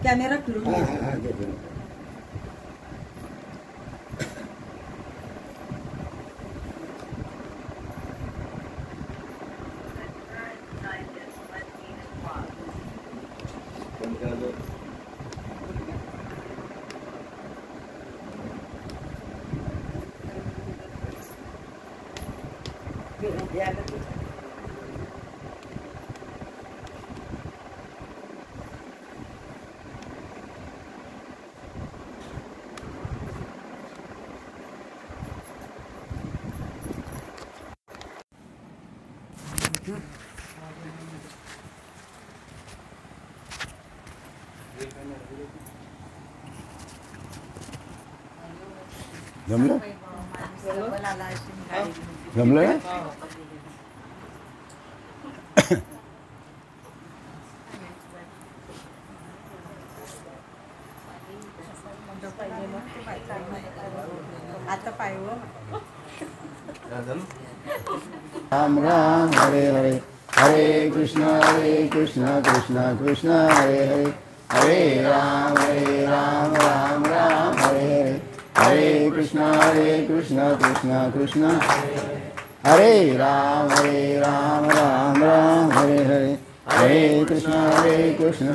Camera फिरून जमलं जमलं आता पाहिजे राम राम हरे हरे हरे कृष्ण कृष्ण कृष्ण हरे हरे हरे राम राम राम हरे हरे हरे कृष्ण कृष्ण कृष्ण हरे राम राम राम हरे हरे हरे कृष्ण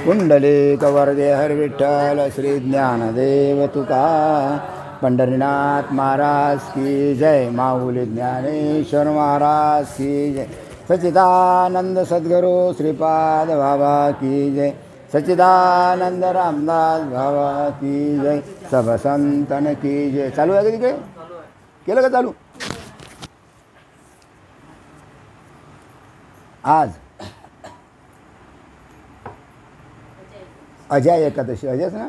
कुंडलिकवरदे हर विठ्ठल श्री ज्ञानदेव तुका पंढरीनाथ महाराज की जय। माऊली ज्ञानेश्वर महाराज की जय। सच्चिदानंद सद्गुरु श्रीपाद बाबा की जय। सच्चिदानंद रामदास बाबा की जय। सब संतन की जय। चालू आहे का तिकडे? केलं का चालू? आज अजय एकादशी, अजयच ना?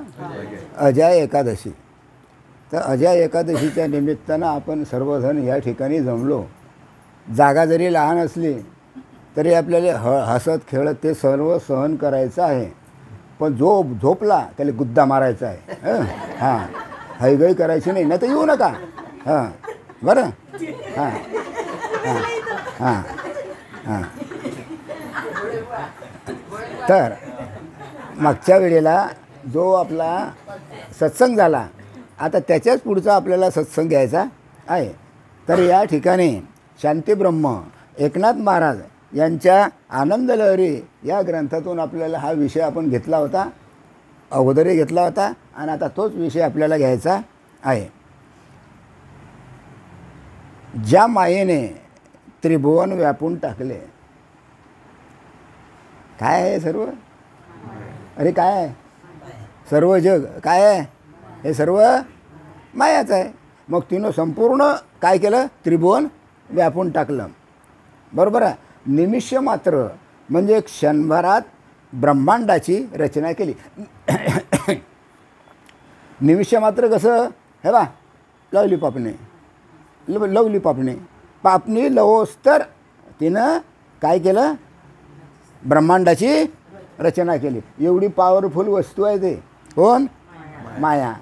अजय एकादशी। तर अजय एकादशीच्या निमित्तानं आपण सर्वजण या ठिकाणी जमलो। जागा जरी लहान असली तरी आपल्याला हसत खेळत ते सर्व सहन करायचं आहे, पण जो झोपला त्याला गुद्दा मारायचा आहे। हां, हैगई करायची नाही, नाही तर येऊ नका। हां, बरं? हां हां हां हां। तर मागच्या वेळेला जो आपला सत्संग झाला, आता त्याच्याच पुढचा आपल्याला सत्संग घ्यायचा आहे। तर या ठिकाणी शांतीब्रह्म एकनाथ महाराज यांच्या आनंदलहरी या ग्रंथातून आपल्याला हा विषय आपण घेतला होता, अगोदरही घेतला होता आणि आता तोच विषय आपल्याला घ्यायचा आहे। ज्या मायेने त्रिभुवन व्यापून टाकले, काय आहे सर्व? अरे काय आहे? सर्व जग काय आहे? हे सर्व मायाच आहे। मग तिनं संपूर्ण काय केलं? त्रिभुवन व्यापून टाकलं, बरोबर आहे? निमिष मात्र म्हणजे क्षणभरात ब्रह्मांडाची रचना केली। निमिष मात्र कसं? हे बा, लवली पापणी लवोस्तर तिनं काय केलं? ब्रह्मांडाची रचना केली। एवढी पॉवरफुल वस्तू आहे ते कोण? माया।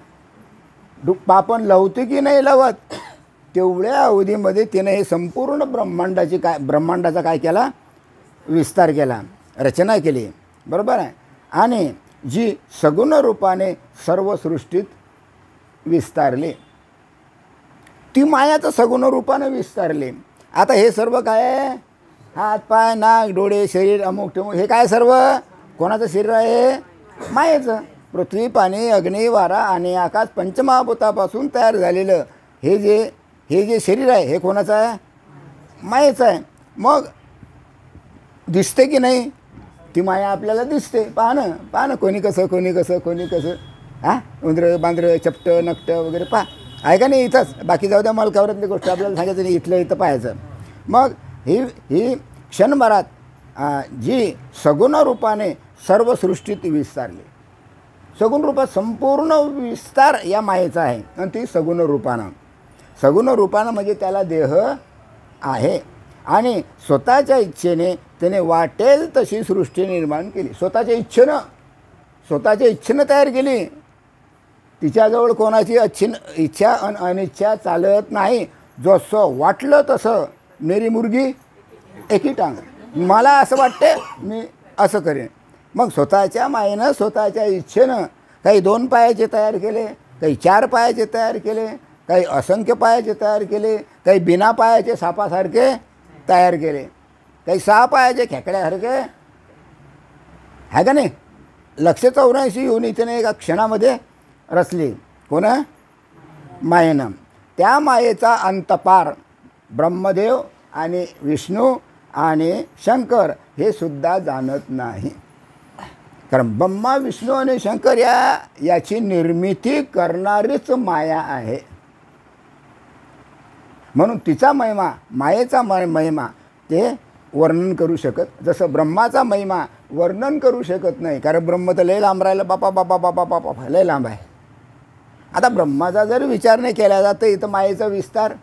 पापण लवते की नाही लवत, तेवढ्या अवधीमध्ये तिने हे संपूर्ण ब्रह्मांडाचा काय केला? विस्तार केला, रचना केली, बरोबर आहे? आणि जी सगुण रूपाने सर्व सृष्टीत विस्तारली, ती मायाचं सगुण रूपाने विस्तारली। आता हे सर्व काय आहे? हात पाय नाक डोळे शरीर अमुक ठेवून हे काय सर्व कोणाचं शरीर आहे? मायेचं। पृथ्वी पाणी अग्नी वारा आणि आकाश पंचमहाभूतापासून तयार झालेलं हे जे शरीर आहे हे कोणाचं आहे? मायेचं आहे। मग दिसते की नाही? ती माया आपल्याला दिसते। पाहणं कोणी कसं हां, उंदरं बांद्रं चपटं नकटं वगैरे पहा, आहे का नाही? इथंच बाकी जाऊ द्या, मलकावरातली गोष्ट आपल्याला सांगायचं नाही, इथं पाहायचं। मग ही क्षणभरात जी सगुण रूपाने सर्व सृष्टीत विस्तारली, सगुण रूपात संपूर्ण विस्तार या मायेचा आहे। आणि ती सगुण रूपानं म्हणजे त्याला देह आहे आणि स्वतःच्या इच्छेने त्याने वाटेल तशी सृष्टी निर्माण केली। स्वतःच्या इच्छेनं तयार केली। तिच्याजवळ कोणाची इच्छा आणि अनिच्छा चालत नाही। जसं वाटलं तसं मेरी मुर्गी एकी टांग, मला असं वाटते मी असं करेन, मग स्वतःच्या मायेनं स्वतःच्या इच्छेनं काही 2 पायाचे तयार केले, काही 4 पायाचे तयार केले, काही असंख्य पायाचे तयार केले, काही बिना पायाचे सापासारखे तयार केले, काही 6 पायाचे खेकड्यासारखे, आहे का नाही. 184 योनीने एका क्षणामध्ये रचली. कोण? मायेनं. त्या मायेचा अंतपार ब्रह्मदेव आणि विष्णू आणि शंकर हे सुद्धा जाणत नाही. कारण ब्रह्मा, विष्णू आणि शंकर याची निर्मिती करणारीच माया आहे. म्हणून तिचा महिमा, मायेचा महिमा ते वर्णन करू शकत, जसं ब्रह्माचा महिमा वर्णन करू शकत नाही. कारण ब्रह्म तर लय लांब राहिलं, बापा बापा बापा बापा लय लांब आहे. आता ब्रह्माचा जर विचार नाही केला जात, इथं मायेचा विस्तार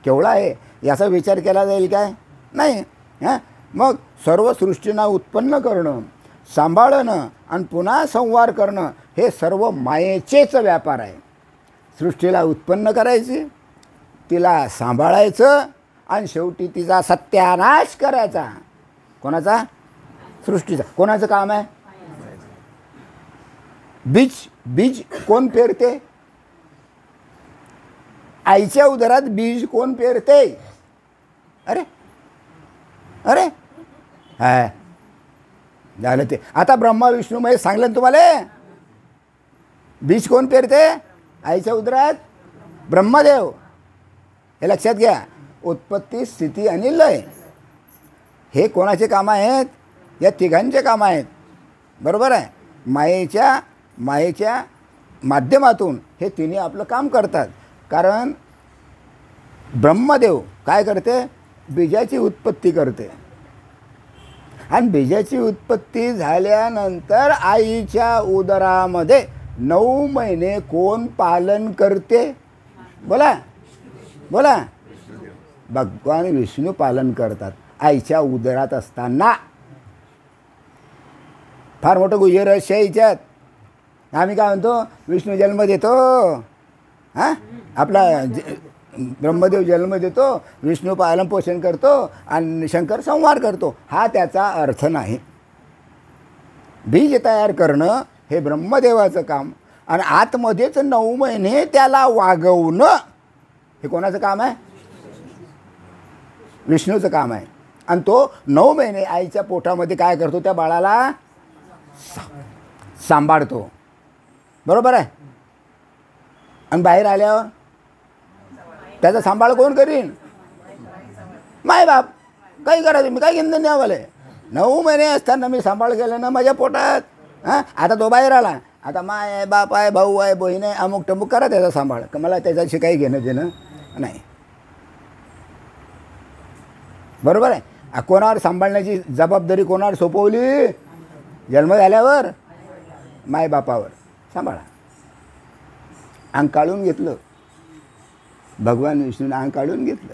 केवढा आहे याचा विचार केला जाईल काय? नाही. हां, मग सर्व सृष्टींना उत्पन्न करणं, सांभाळणं आणि पुन्हा संवार करणं हे सर्व मायेचेच व्यापार आहे. सृष्टीला उत्पन्न करायची, तिला सांभाळायचं आणि शेवटी तिचा सत्यानाश करायचा. कोणाचा? सृष्टीचा. कोणाचं काम आहे? बीज कोण पेरते? आईच्या उदरात बीज कोण पेरते? अरे अरे हाय झालं ते. आता ब्रह्मा विष्णूमध्ये सांगलं ना तुम्हाला, बीज कोण पेरते आईच्या उदरात? ब्रह्मदेव. हे लक्षात घ्या. उत्पत्ती, स्थिती आणि लय हे कोणाचे काम आहेत? या तिघांचे काम आहेत. बरोबर आहे. मायेच्या माध्यमातून हे तिन्ही आपलं काम करतात. कारण ब्रह्मदेव काय करते? बीजाची उत्पत्ती करते. आणि बीजाची उत्पत्ती झाल्यानंतर आईच्या उदरामध्ये 9 महिने कोण पालन करते? बोला बोला. भगवान विष्णू पालन करतात आईच्या उदरात असताना. फार मोठं गुह्य रहस्य आहे याच्यात. आम्ही काय म्हणतो? विष्णू जन्म देतो, हां, आपला ब्रह्मदेव जन्म देतो, विष्णू पालन पोषण करतो आणि शंकर संहार करतो. हा त्याचा अर्थ नाही. बीज तयार करणं हे ब्रह्मदेवाचं काम आणि आतमध्येच 9 महिने त्याला वागवणं हे कोणाचं काम आहे? विष्णूचं काम आहे. आणि तो 9 महिने आईच्या पोटामध्ये काय करतो? त्या बाळाला सांभाळतो. बरोबर आहे. आणि बाहेर आल्यावर त्याचा सांभाळ कोण करीन? माय बाप. काही करायचं मी काय घेणं नाही आम्हाला. 9 महिने असताना मी सांभाळ केलं ना माझ्या पोटात. हां, आता तो बाहेर आला, आता माय आहे, बाप आहे, भाऊ आहे, बहीण आहे, अमुक टमुक करा त्याचा सांभाळ. मला त्याच्याशी काही घेणं देणं नाही. बरोबर आहे. कोणावर सांभाळण्याची जबाबदारी कोणावर सोपवली? जन्म झाल्यावर मायबापावर. सांभाळा. अंग काढून घेतलं भगवान विष्णूनं, अंग काढून घेतलं.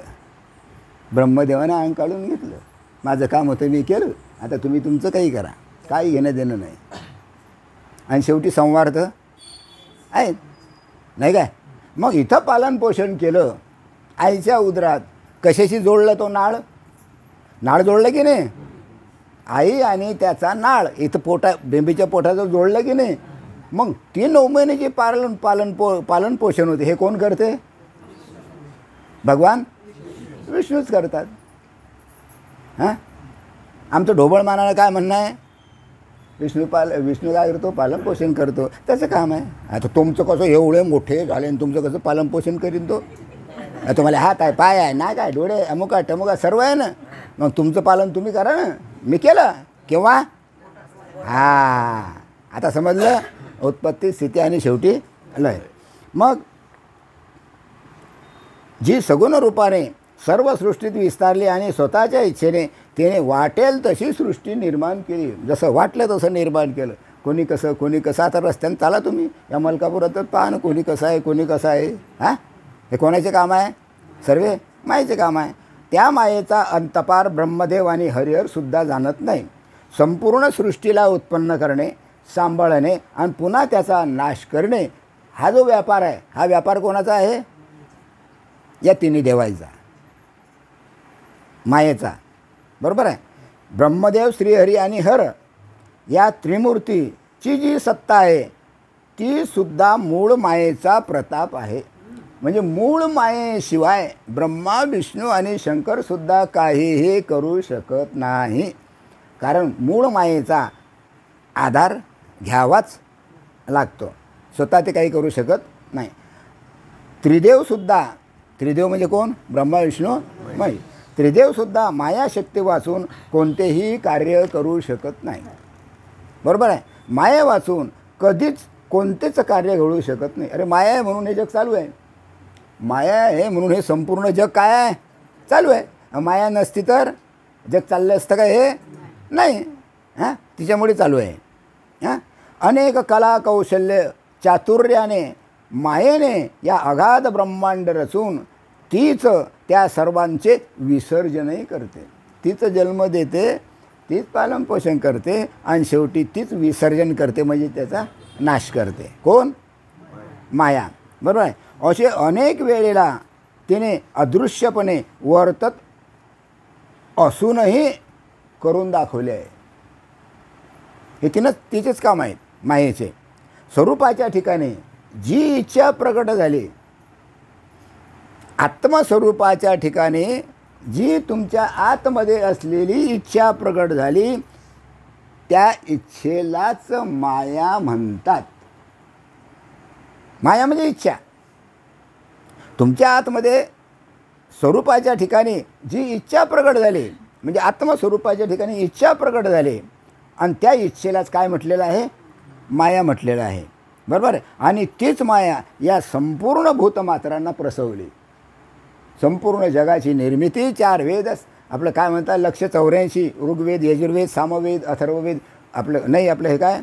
ब्रह्मदेवानं अंग काढून घेतलं. माझं काम होतं मी केलं, आता तुम्ही तुमचं काही करा, काही घेणं देणं नाही. आणि शेवटी संवार्थ आहेत नाही काय. मग इथं पालन पोषण केलं आईच्या उदरात. कशाशी जोडलं तो नाळ? नाळ जोडलं की नाही? आई आणि त्याचा नाळ इथं बेंबीच्या पोटाचं जोडलं की नाही? मग 9 महिन्याचे पालन पोषण होते. हे कोण करते? भगवान विष्णूच करतात. हां, आमचं ढोबळ मानानं काय म्हणणं आहे? विष्णू काय करतो? पालन पोषण करतो. त्याचं काम आहे. आता तुमचं कसं एवढे मोठे झाले आणि तुमचं कसं पालन पोषण करीन तो? तुम्हाला हात आहे, पाय आहे, नाक आहे, डोळे, अमुका टमुका सर्व आहे ना. मग तुमचं पालन तुम्ही करा ना. मी केलं केव्हा? हां, आता समजलं. उत्पत्ती, स्थिती आणि शेवटी लय. मग जी सगुण रूपाने सर्व सृष्टीत विस्तारली आणि स्वतःच्या इच्छेने तिने वाटेल तशी सृष्टी निर्माण केली. जसं वाटलं तसं निर्माण केलं. कोणी कसं. आता रस्त्यानं चाला तुम्ही या मलकापुरातच पहा ना, कोणी कसं आहे. हां, हे कोणाचे काम आहे? सर्वे मायेचे काम आहे. त्या मायेचा अंतपार ब्रह्मदेव आणि हरिहरसुद्धा जाणत नाही. संपूर्ण सृष्टीला उत्पन्न करणे, सांभाळणे आणि पुन्हा त्याचा नाश करणे हा जो व्यापार आहे, हा व्यापार कोणाचा आहे? या तिन्ही देवाचा, मायेचा. बरोबर आहे. ब्रह्मदेव, श्रीहरी आणि हर या त्रिमूर्तीची जी सत्ता आहे ती सुद्धा मूळ मायेचा प्रताप आहे. म्हणजे मूळ मायेशिवाय ब्रह्मा विष्णू आणि शंकरसुद्धा काहीही करू शकत नाही. कारण मूळ मायेचा आधार घ्यावाच लागतो, स्वतः ते काही करू शकत नाही. त्रिदेवसुद्धा, त्रिदेव म्हणजे कोण? ब्रह्मा विष्णू महेश. त्रिदेवसुद्धा मायाशक्ती वाचून कोणतेही कार्य करू शकत नाही. बरोबर आहे. माया वाचून कधीच कोणतेच कार्य घडू शकत नाही. अरे माया आहे म्हणून हे जग चालू आहे, माया आहे म्हणून हे संपूर्ण जग काय आहे? चालू आहे. माया नसती तर जग चाललं असतं का? हे नाही. हां, तिच्यामुळे चालू आहे. हां, अनेक कला कौशल्य चातुर्याने मायेने या अगाध ब्रह्मांड रचून तीच त्या सर्वांचे विसर्जनही करते. तीच जन्म देते, तीच पालनपोषण करते आणि शेवटी तीच विसर्जन करते, म्हणजे त्याचा नाश करते. कोण? माया. बरोबर आहे. असे अनेक वेळेला तिने अदृश्यपणे वर्तत असूनही करून दाखवले आहे. हे तिचेच काम आहेत मायेचे. स्वरूपाच्या ठिकाणी जी इच्छा प्रकट झाली, आत्मस्वरूपाच्या ठिकाणी जी तुमच्या आतमध्ये असलेली इच्छा प्रकट झाली त्या इच्छेलाच माया म्हणतात. माया म्हणजे इच्छा. तुमच्या आतमध्ये स्वरूपाच्या ठिकाणी जी इच्छा प्रकट झाली, म्हणजे आत्मस्वरूपाच्या ठिकाणी इच्छा प्रकट झाली आणि त्या इच्छेलाच काय म्हटलेलं आहे? माया म्हटलेलं आहे. बरोबर आहे. आणि तीच माया या संपूर्ण भूतमात्रांना प्रसवली. संपूर्ण जगाची निर्मिती 4 वेद, आपलं काय म्हणतात 184 ऋग्वेद, यजुर्वेद, सामवेद, अथर्ववेद, आपलं नाही आपलं हे काय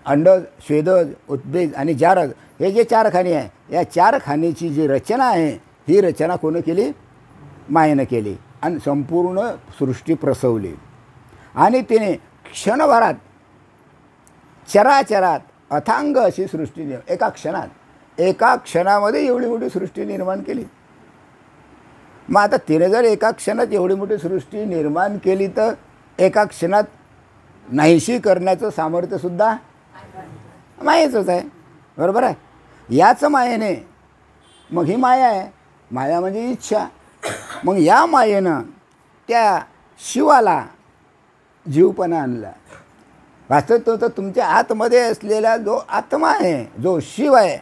अंडज, श्वेदज, उद्भिज आणि जारज, हे जे 4 खाणी आहे, या 4 खाणीची जी रचना आहे ही रचना कोणी केली? मायेनं केली आणि संपूर्ण सृष्टी प्रसवली. आणि तिने क्षणभरात चराचरात अथांग अशी सृष्टी एका क्षणामध्ये एवढी मोठी सृष्टी निर्माण केली. मग आता तिने जर एका क्षणात एवढी मोठी सृष्टी निर्माण केली तर एका क्षणात नाहीशी करण्याचं सामर्थ्यसुद्धा मायेचंच आहे. बरोबर आहे. याच मायेने, मग ही माया आहे, माया म्हणजे इच्छा. मग या मायेनं त्या शिवाला जीवपणा आणला. वास्तविक तो तर तुमच्या आतमध्ये असलेला जो आत्मा आहे, जो शिव आहे,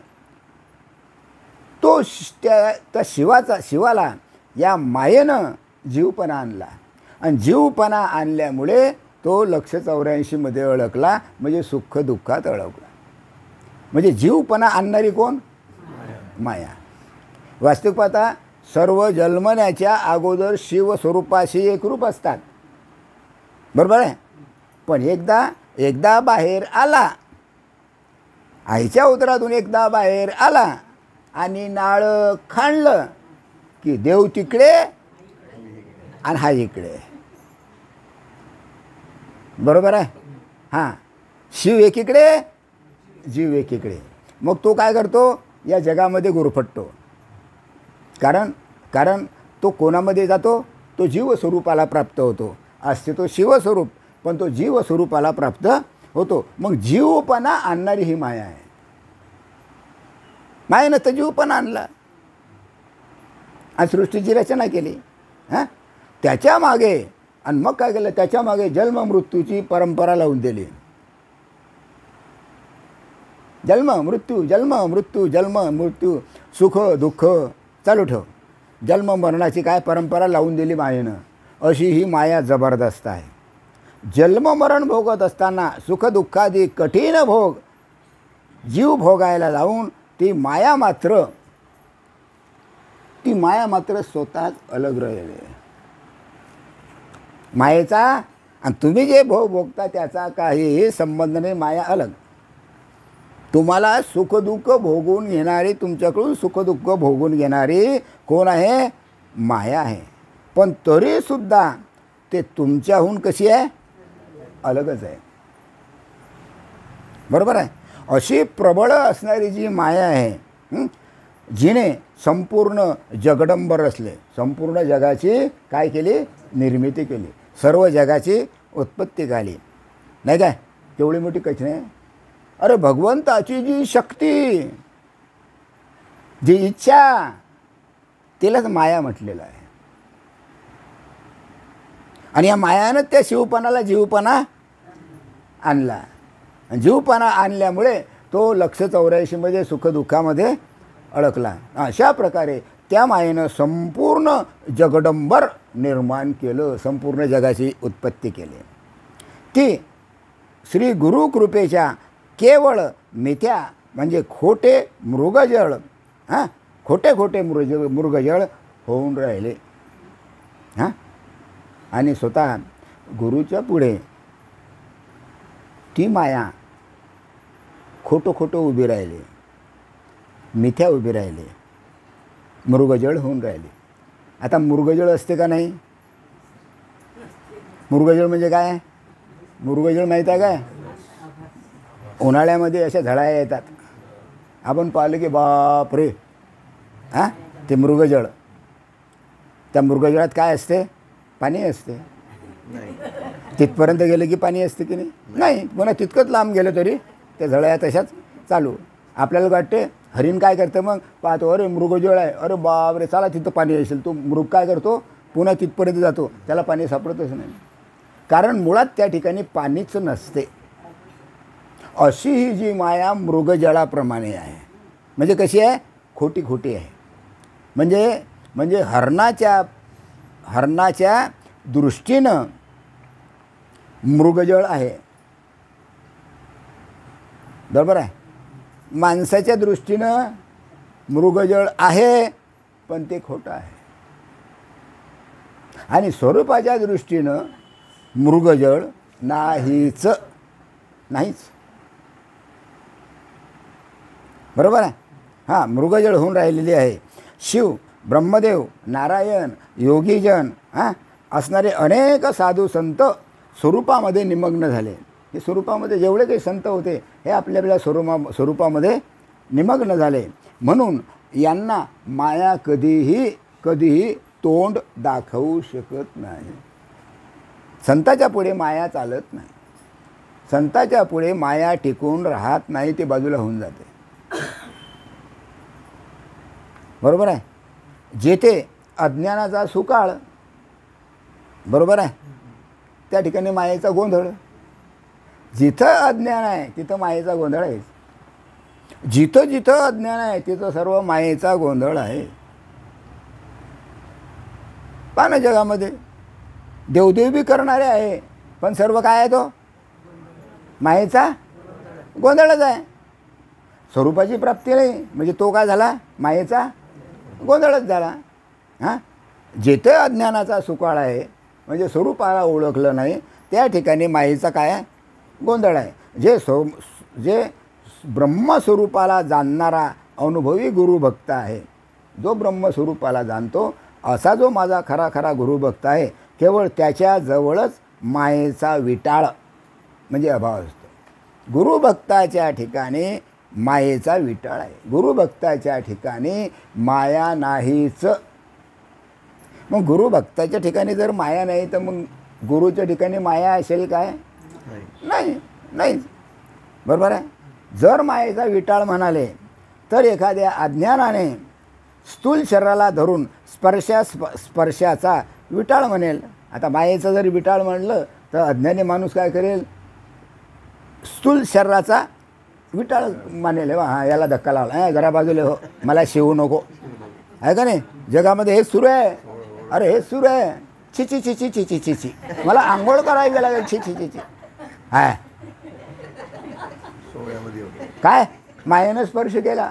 तो त्या शिवाला या मायेनं जीवपणा आणला. आणि जीवपणा आणल्यामुळे तो 184मध्ये अडकला, म्हणजे सुख दुःखात अडकला. म्हणजे जीवपणा आणणारी कोण? माया. वास्तविक पाहता सर्व जन्मण्याच्या अगोदर शिवस्वरूपाशी एकरूप असतात. बरोबर आहे. पण एकदा बाहेर आला, आईच्या उदरातून एकदा बाहेर आला आणि नाळं खाणलं की देव तिकडे आणि हा इकडे. बरोबर आहे. हां, शिव एकीकडे, जीव एकीकडे. मग तो काय करतो? या जगामध्ये गुरफटतो. कारण तो कोणामध्ये जातो? तो जीवस्वरूपाला प्राप्त होतो. असते तो शिवस्वरूप, पण तो जीवस्वरूपाला प्राप्त होतो. मग जीवपणा आणणारी ही माया आहे. मायेनं तर जीवपणा आणला आणि सृष्टीची रचना केली. हां, त्याच्या मागे आणि मग काय केलं? त्याच्या मागे जन्म मृत्यूची परंपरा लावून दिली. जन्म मृत्यू, जन्म मृत्यू, जन्म मृत्यू, सुख दुःख चालू ठेव. जन्म मरणाची काय परंपरा लावून दिली मायेनं. अशी ही माया जबरदस्त आहे. जन्म मरण भोगत असताना सुख दुःखादी कठीण भोग जीव भोगायला लावून ती माया मात्र स्वतःच अलग राहिली. मायेचा आणि तुम्ही जे भोग भोगता त्याचा काहीही संबंध नाही. माया अलग. तुम्हाला सुखदुःख भोगून घेणारी, तुमच्याकडून सुखदुःख भोगून घेणारी कोण आहे? माया आहे. पण तरीसुद्धा ते तुमच्याहून कशी आहे? अलगच आहे. बरोबर आहे. अशी प्रबळ असणारी जी माया आहे, जिने संपूर्ण जगडंबर रचले, संपूर्ण जगाची काय केली? निर्मिती केली. सर्व जगाची उत्पत्ती झाली. नाही काय, केवढी मोठी कथन आहे. अरे भगवंताची जी शक्ती, जी इच्छा, तिलाच माया म्हटलेलं आहे. आणि या मायानं त्या शिवपणाला जीवपणा आणला. जीवपणा आणल्यामुळे तो 184 सुखदुःखामध्ये अडकला. अशा प्रकारे त्या मायेनं संपूर्ण जगडंबर निर्माण केलं, संपूर्ण जगाची उत्पत्ती केली. ती श्री गुरुकृपेच्या केवळ मिथ्या म्हणजे खोटे मृगजळ, खोटे खोटे मृगजळ होऊन राहिले. आणि स्वतः गुरुच्या पुढे ती माया खोटं खोटं उभी राहिली, मिथ्या उभी राहिली, मृगजळ होऊन राहिली. आता मृगजळ असते का नाही? मृगजळ म्हणजे काय? मृगजळ माहीत आहे काय? उन्हाळ्यामध्ये अशा झळा येतात, आपण पाहिलं की बापरे, ते मृगजळ. त्या मृगजळात काय असते? पाणी असते. तिथपर्यंत गेलं की पाणी असते की नाही? नाही. पुन्हा तितकंच लांब गेलं तरी त्या झळ्या तशाच चालू. आपल्याला वाटते हरिण काय करतं, मग पाहतो अरे मृगजळ आहे, अरे बापरे चला तिथं पाणी असेल. तो मृग काय करतो, पुन्हा तिथपर्यंत जातो, त्याला पाणी सापडतच नाही, कारण मुळात त्या ठिकाणी पाणीच नसते. अशी ही जी माया मृगजळाप्रमाणे आहे. म्हणजे कशी आहे? खोटी खोटी आहे. म्हणजे हरणाच्या दृष्टीनं मृगजळ आहे, बरोबर आहे. माणसाच्या दृष्टीनं मृगजळ आहे, पण ते खोटं आहे. आणि स्वरूपाच्या दृष्टीनं मृगजळ नाहीच. बरोबर आहे. मृगजळ होऊन राहिलेली आहे. शिव, ब्रह्मदेव, नारायण, योगीजन असणारे अनेक साधू संत स्वरूपामध्ये निमग्न झाले. हे स्वरूपामध्ये जेवढे काही संत होते हे आपल्या स्वरूपामध्ये निमग्न झाले. म्हणून यांना माया कधीही तोंड दाखवू शकत नाही. संताच्या पुढे माया चालत नाही. संताच्या पुढे माया टिकून राहत नाही, ते बाजूला होऊन जाते. बरोबर आहे. जेथे अज्ञानाचा सुकाळ, बरोबर आहे, त्या ठिकाणी मायेचा गोंधळ. जिथं अज्ञान आहे तिथं मायेचा गोंधळ आहे. जिथं जिथं अज्ञान आहे तिथं सर्व मायेचा गोंधळ आहे. पान जगामध्ये देवदेव बी करणारे आहे, पण सर्व काय आहे? तो मायेचा गोंधळच आहे. स्वरूपाची प्राप्ती नाही, म्हणजे तो काय झाला? मायेचा गोंधळच झाला. जेथे अज्ञानाचा सुकाळ आहे, म्हणजे स्वरूपाला ओळखलं नाही, त्या ठिकाणी मायेचा काय आहे? गोंधळ आहे. जे ब्रह्मस्वरूपाला जाणणारा अनुभवी गुरुभक्त आहे, जो ब्रह्मस्वरूपाला जाणतो असा जो माझा खरा खरा गुरुभक्त आहे, केवळ त्याच्याजवळच मायेचा विटाळ म्हणजे अभाव असतो. गुरुभक्ताच्या ठिकाणी मायेचा विटाळ आहे. गुरुभक्ताच्या ठिकाणी माया नाहीच. मग गुरुभक्ताच्या ठिकाणी जर माया नाही तर मग गुरुच्या ठिकाणी माया असेल काय? नाही. बरोबर आहे. जर मायेचा विटाळ म्हणाले तर एखाद्या अज्ञानाने स्थूल शरीराला धरून स्पर्शाचा विटाळ म्हणेल. आता मायेचा जर विटाळ म्हणलं तर अज्ञानी माणूस काय करेल? स्थूल शरीराचा विटाळ मानेल. याला धक्का लावला, जरा बाजूले हो, मला शिवू नको, आहे का नाही? जगामध्ये हेच सुरू आहे. अरे हेच सुरू आहे. छिची चिची चिची चिची, मला आंघोळ करायला लागेल, छिची चिची. काय मायेनं स्पर्श केला.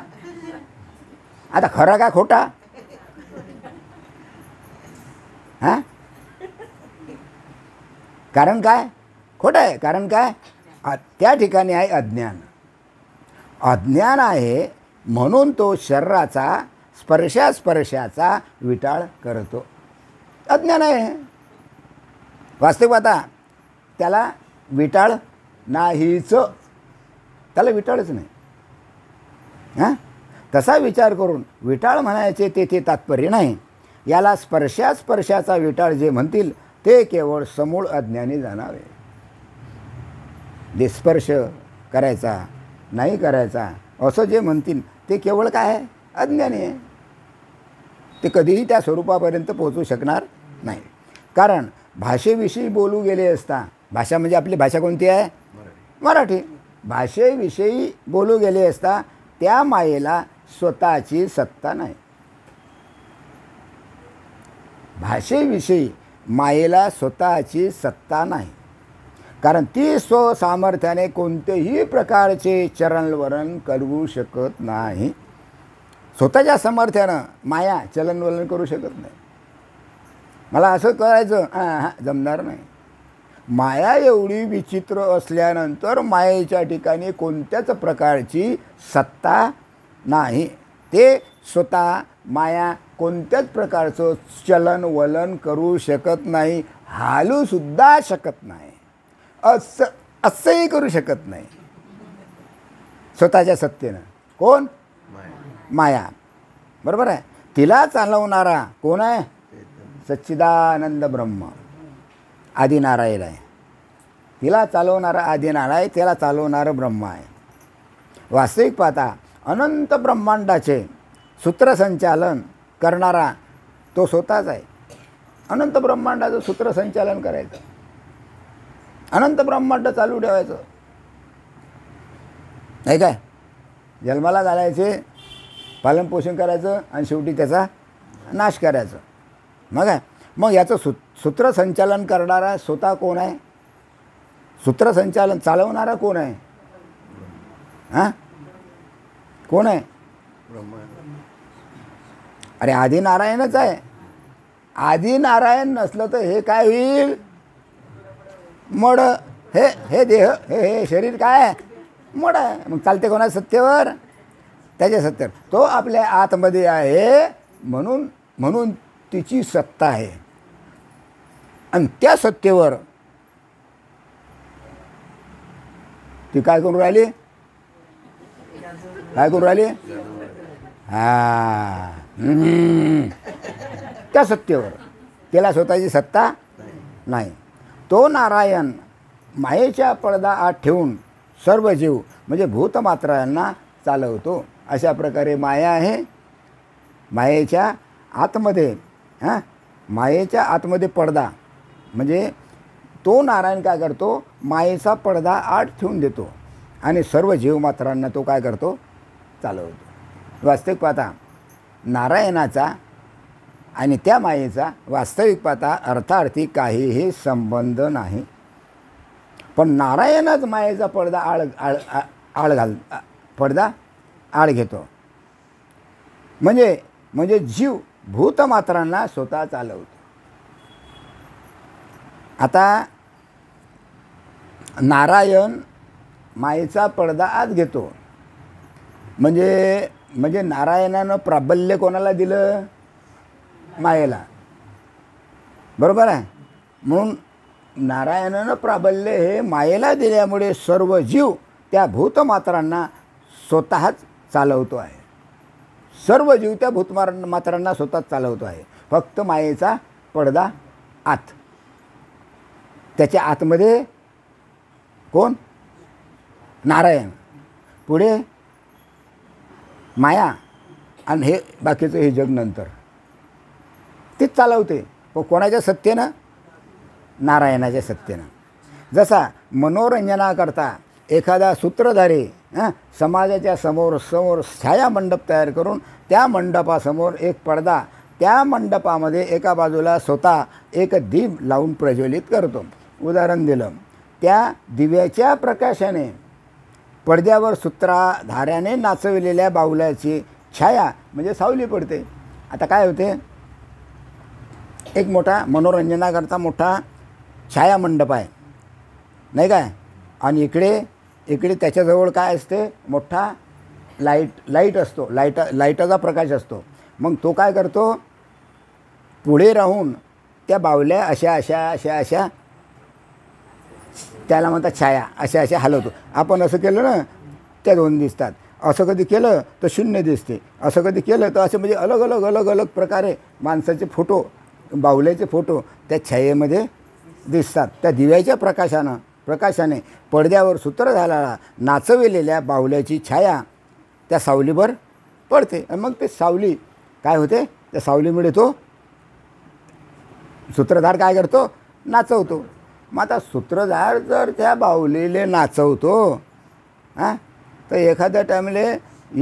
आता खरा का खोटा? कारण काय? खोटं आहे. कारण काय? त्या ठिकाणी आहे अज्ञान. अज्ञान आहे म्हणून तो शरीराचा स्पर्शाचा विटाळ करतो. अज्ञान आहे. वास्तविक आता त्याला विटाळ नाहीच, त्याला विटाळच नाही. तसा विचार करून विटाळ म्हणायचे तेथे तात्पर्य नाही. याला स्पर्शाचा विटाळ जे म्हणतील ते केवळ समूळ अज्ञानी जाणावे. स्पर्श करायचा नाही करायचा असं जे म्हणतील ते केवळ काय आहे? अज्ञानी आहे. ते कधीही त्या स्वरूपापर्यंत पोहोचू शकणार नाही. कारण भाषेविषयी बोलू गेले असता, भाषा म्हणजे आपली भाषा कोणती आहे? मराठी. भाषेविषयी बोलू गेले असता त्या मायेला स्वतःची सत्ता नाही. भाषेविषयी मायेला स्वतःची सत्ता नाही. कारण ती स्वसामर्थ्याने कोणतेही प्रकारचे चलनवलन करू शकत नाही. स्वतःच्या सामर्थ्यानं माया चलनवलन करू शकत नाही. मला असं करायचं जमणार नाही. माया एवढी विचित्र असल्यानंतर मायेच्या ठिकाणी कोणत्याच प्रकारची सत्ता नाही. ते स्वतः माया कोणत्याच प्रकारचं चलनवलन करू शकत नाही, हालूसुद्धा शकत नाही, असंही करू शकत नाही स्वतःच्या सत्तेनं. कोण? माया. बरोबर आहे. तिला चालवणारा कोण आहे? सच्चिदानंद ब्रह्म, आदिनारायण आहे. तिला चालवणारा आदिनारायण, त्याला चालवणारं ब्रह्म आहे. वास्तविक पाहता अनंत ब्रह्मांडाचे सूत्रसंचालन करणारा तो स्वतःच आहे. अनंत ब्रह्मांडाचं सूत्रसंचालन करायचं, अनंत ब्रह्मांड चालू ठेवायचं, नाही काय? जन्माला घालायचे, पालनपोषण करायचं आणि शेवटी त्याचा नाश करायचं. मग काय? मग याचं सूत्रसंचालन करणारा स्वतः कोण आहे? सूत्रसंचालन चालवणारा कोण आहे? हां, कोण आहे? अरे आदिनारायणच आहे. आदिनारायण नसलं तर हे काय होईल? मड. हे देह, हे शरीर काय आहे? मड आहे. मग चालते कोणा सत्तेवर? त्याच्या सत्तेवर. तो आपल्या आतमध्ये आहे, म्हणून तिची सत्ता आहे. आणि त्या सत्तेवर ती काय करून राहिली? काय करून राहिली? त्या सत्तेवर. त्याला स्वतःची सत्ता नाही. तो नारायण मायेच्या पडदा आत ठेवून सर्व जीव म्हणजे भूतमात्रांना चालवतो. अशा प्रकारे माया आहे. मायेच्या आतमध्ये मायेच्या आतमध्ये पडदा म्हणजे तो नारायण काय करतो? मायेचा पडदा आत ठेवून देतो आणि सर्व जीवमात्रांना तो काय करतो? चालवतो. वास्तविक पाहता नारायणाचा आणि त्या मायेचा वास्तविक पाहता अर्थार्थी काहीही संबंध नाही. पण नारायणच मायेचा पडदा पडदा आड घेतो. म्हणजे जीव भूतमात्रांना स्वतः चालवतो. आता नारायण मायेचा पडदा आत घेतो म्हणजे नारायणानं प्राबल्य कोणाला दिलं? मायेला. बरोबर आहे. म्हणून नारायणानं प्राबल्य हे मायेला दिल्यामुळे सर्व जीव त्या भूतमात्रांना स्वतःच चालवतो आहे. सर्व जीव त्या भूतमात्रांना स्वतःच चालवतो आहे. फक्त मायेचा पडदा आत. त्याच्या आतमध्ये कोण? नारायण. पुढे माया आणि हे बाकीचं हे जग नंतर तीच चालवते. पण कोणाच्या सत्तेनं? नारायणाच्या सत्तेनं. जसा मनोरंजनाकरता एखादा सूत्रधारी समाजाच्या समोर छाया मंडप तयार करून त्या मंडपासमोर एक पडदा, त्या मंडपामध्ये एका बाजूला स्वतः एक दीप लावून प्रज्वलित करतो. उदाहरण दिलं, त्या दिव्याच्या प्रकाशाने पडद्यावर सूत्रधाऱ्याने नाचविलेल्या बाहुल्याची छाया म्हणजे सावली पडते. आता काय होते? एक मोठा मनोरंजनाकरता मोठा छाया मंडप आहे, नाही काय? आणि इकडे त्याच्याजवळ काय असते? मोठा लाईट असतो. लाईटाचा प्रकाश असतो. मग तो काय करतो? पुढे राहून त्या बाहुल्या अशा त्याला म्हणतात छाया, अशा हलवतो. आपण असं केलं ना त्या दोन दिसतात. असं कधी केलं तर शून्य दिसते. असं कधी केलं तर असे म्हणजे अलग प्रकारे माणसाचे फोटो, बाहुल्याचे फोटो त्या छायेमध्ये दिसतात. त्या दिव्याच्या प्रकाशानं प्रकाशाने पडद्यावर सूत्रधाराला नाचविलेल्या बाहुल्याची छाया त्या सावलीवर पडते आणि मग ते सावली काय होते, त्या सावलीमुळे तो सूत्रधार काय करतो, नाचवतो. मग आता सूत्रधार जर त्या बाहुलीले नाचवतो हां, तर एखाद्या टाईमले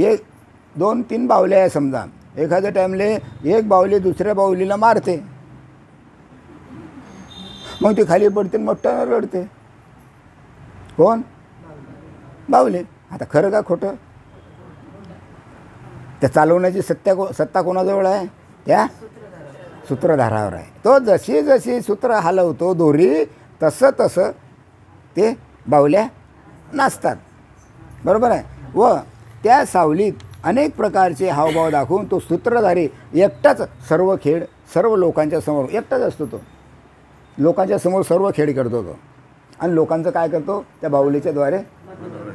1 2 3 बाहुल्या आहे समजा, एखाद्या टाईमले एक बाहुली दुसऱ्या बाहुलीला मारते, मग ती खाली पडते मोठ्यानं रडते. कोण, बाहुली. आता खरं का खोटं, त्या चालवण्याची सत्ता कोणाजवळ आहे, त्या सूत्रधारावर आहे. तो जशी जशी सूत्र हलवतो दोरी तसं तसं ते बाहुल्या नाचतात. बरोबर आहे. व त्या सावलीत अनेक प्रकारचे हावभाव दाखवून तो सूत्रधारी एकटाच सर्व खेळ सर्व लोकांच्या समोर एकटाच असतो. तो लोकांच्या समोर सर्व खेळ करतो तो आणि लोकांचं काय करतो, त्या बाहुलीच्या द्वारे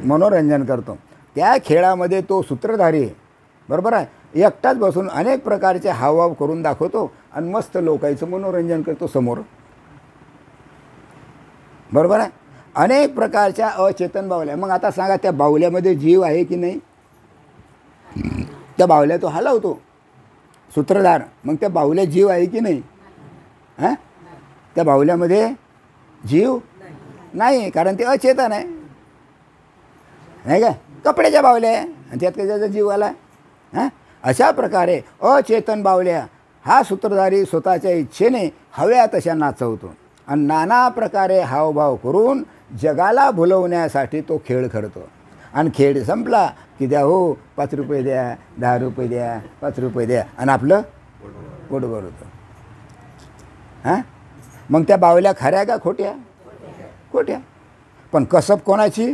मनोरंजन करतो. त्या खेळामध्ये तो सूत्रधारी बरोबर आहे एकटाच बसून अनेक प्रकारचे हावभाव करून दाखवतो आणि मस्त लोकांचं मनोरंजन करतो समोर. बरोबर आहे. अनेक प्रकारच्या अचेतन बाहुल्या. मग आता सांगा त्या बाहुल्यामध्ये जीव आहे की नाही, त्या बाहुल्या तो हलवतो सूत्रधार, मग त्या बाहुल्या जीव आहे की नाही, हां त्या बाहुल्यामध्ये जीव नाही, कारण ते अचेतन आहे नाही का. कपड्याच्या बाहुल्या आहे आणि त्यात त्याचा जीव आला. हां अशा प्रकारे अचेतन बाहुल्या हा सूत्रधारी स्वतःच्या इच्छेने हव्या तशा नाचवतो आणि नाना प्रकारे हावभाव करून जगाला भुलवण्यासाठी तो खेळ करतो. आणि खेळ संपला की द्या हो 5 रुपये द्या, 10 रुपये द्या, 5 रुपये द्या आणि आपलं पोट भरतो. हां मग त्या बाहुल्या खऱ्या का खोट्या, खोट्या. पण कसब कोणाची,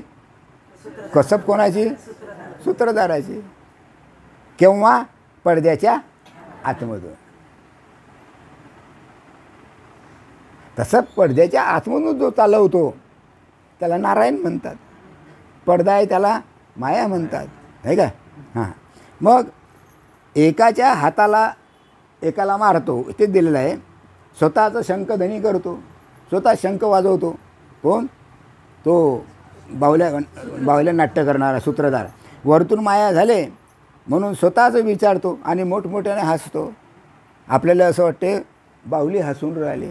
कसब कोणाची, सूत्रधाराची. केव्हा, पडद्याच्या आतमधून. तसं पडद्याच्या आतमधून जो चालवतो त्याला नारायण म्हणतात, पडदा आहे त्याला माया म्हणतात नाही का. हां मग एकाच्या हाताला एकाला मारतो ते दिलेलं आहे. स्वतःचं शंखध्वनी करतो, स्वतः शंख वाजवतो. कोण, तो बाहुल्या नाट्य करणारा सूत्रधार. वरतून माया झाले म्हणून स्वतःच विचारतो आणि मोठमोठ्याने हसतो. आपल्याला असं वाटते बाहुली हसून राहिली,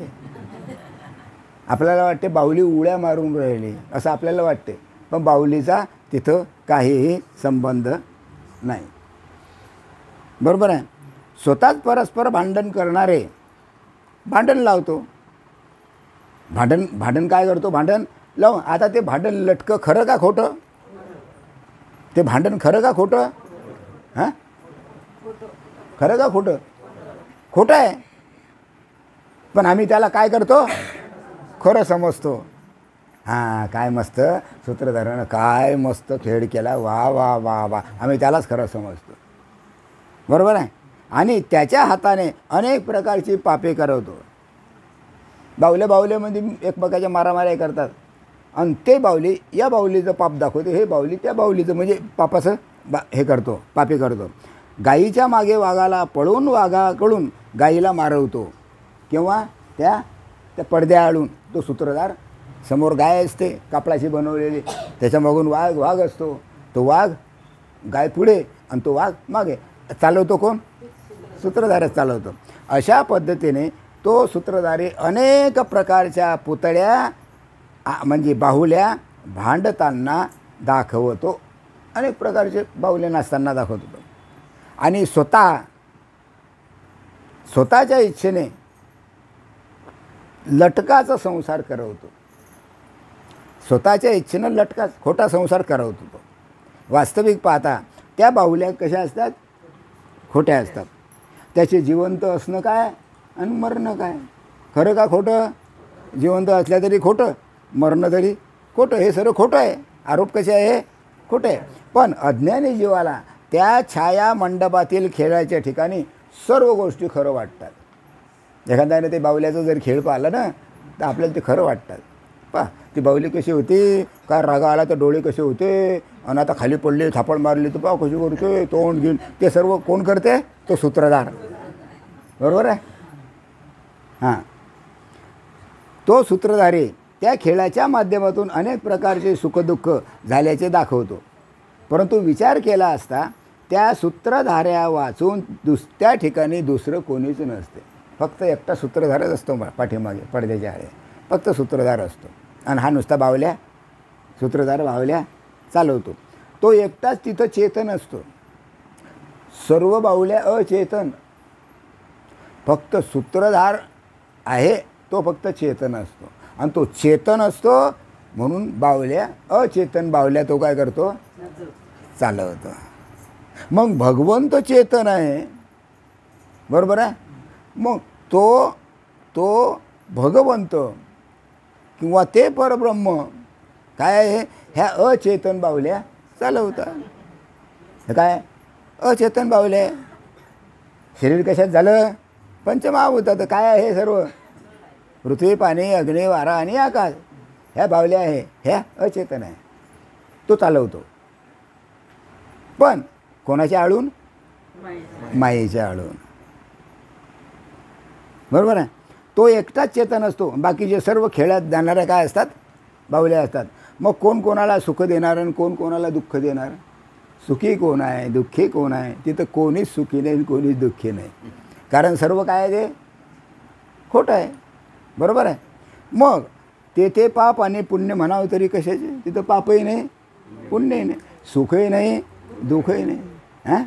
आपल्याला वाटते बाहुली उड्या मारून राहिली असं आपल्याला वाटते, पण बाहुलीचा तिथं काहीही संबंध नाही. बरोबर आहे. स्वतःच परस्पर भांडण करणारे भांडण लावतो. भांडण काय करतो, भांडण लाव. आता ते भांडण लटकं खरं का खोटं, ते भांडण खरं का खोटं, हां खरं का खोटं, खोटं आहे. पण आम्ही त्याला काय करतो, खरं समजतो. हां काय मस्त सूत्रधारानं काय मस्त खेळ केला, वा वा वा वा, आम्ही त्यालाच खरं समजतो. बरोबर आहे. आणि त्याच्या हाताने अनेक प्रकारची पापे करवतो. बाहुल्यामध्ये एकमेकाच्या मारामाऱ्या करतात आणि ते बाहुली या बाहुलीचं पाप दाखवते, हे बाहुली त्या बाहुलीचं म्हणजे पापाचं हे करतो, पापे करतो. गाईच्या मागे वाघाला पळून वाघाकडून गाईला मारवतो. किंवा त्या पडद्या आडून तो सूत्रधार, समोर गाय असते कापडाची बनवलेली, त्याच्या मागून वाघ असतो. तो वाघ गाय पुढे आणि तो वाघ मागे. चालवतो कोण, सूत्रधारच चालवतो. अशा पद्धतीने तो सूत्रधारी अनेक प्रकारच्या पुतळ्या म्हणजे बाहुल्या भांडताना दाखवतो, अनेक प्रकारचे बाहुल्या नाचताना दाखवतो. आणि स्वतःच्या इच्छेने लटकाचा संसार करवतो. स्वतःच्या इच्छेनं खोटा संसार करवतो तो. वास्तविक पाहता त्या बाहुल्या कशा असतात, खोट्या असतात. त्याचे जिवंत असणं काय आणि मरणं काय, खरं का खोटं. जिवंत असल्या तरी खोटं, मरणं तरी खोटं, हे सर्व खोटं आहे. आरोप कसे आहे, खोटे आहे. पण अज्ञानी जीवाला त्या छाया मंडपातील खेळाच्या ठिकाणी सर्व गोष्टी खरं वाटतात. एखाद्याने ते बाहुल्याचं जर खेळ पाहिला ना तर आपल्याला ते खरं वाटतात. पहा ती बाहुली कशी होती, काय रागा आला तर डोळे कसे होते, आणि आता खाली पडले थापड मारली तर पहा कशी करते, तोंड घेऊन. ते सर्व कोण करते, तो सूत्रधार. बरोबर आहे. हां तो सूत्रधारी त्या खेळाच्या माध्यमातून अनेक प्रकारचे सुखदुःख झाल्याचे दाखवतो. परंतु विचार केला असता त्या सूत्रधाऱ्या वाचून त्या ठिकाणी दुसरं कोणीच नसते. फक्त एकटा सूत्रधारच असतो पाठीमागे पडद्याच्या आळे. फक्त सूत्रधार असतो आणि हा नुसता बावल्या सूत्रधार बावल्या चालवतो. तो एकटाच तिथं चेतन असतो. सर्व बावल्या अचेतन. फक्त सूत्रधार आहे तो फक्त चेतन असतो आणि तो चेतन असतो म्हणून बावल्या अचेतन बावल्या तो काय करतो चालवतो. मग भगवंत चेतन आहे बरोबर आहे. मग तो भगवंत किंवा ते परब्रह्म काय आहे ह्या अचेतन बावल्या चालवतात. काय अचेतन बावल्या. शरीर कशात झालं पंचमहाभूतात. काय आहे सर्व पृथ्वी पाणी अग्नी वारा आणि आकाश ह्या बावल्या आहे. ह्या अचेतन आहे. तो चालवतो पण कोणाच्या आळून मायेच्या आळून बरोबर आहे. तो एकटाच चेतन असतो. बाकीचे सर्व खेळात जाणाऱ्या काय असतात बावल्या असतात. मग कोण कोणाला सुख देणार आणि कोण कोणाला दुःख देणार. सुखी कोण आहे दुःखी कोण आहे. तिथं कोणीच सुखी नाही कोणीच दुःखी नाही. कारण सर्व काय आहे ते खोटं आहे बरोबर आहे. मग ते पाप आणि पुण्य म्हणावं तरी कशाचे. तिथं पापही नाही पुण्यही नाही सुखही नाही दुःखही नाही. हां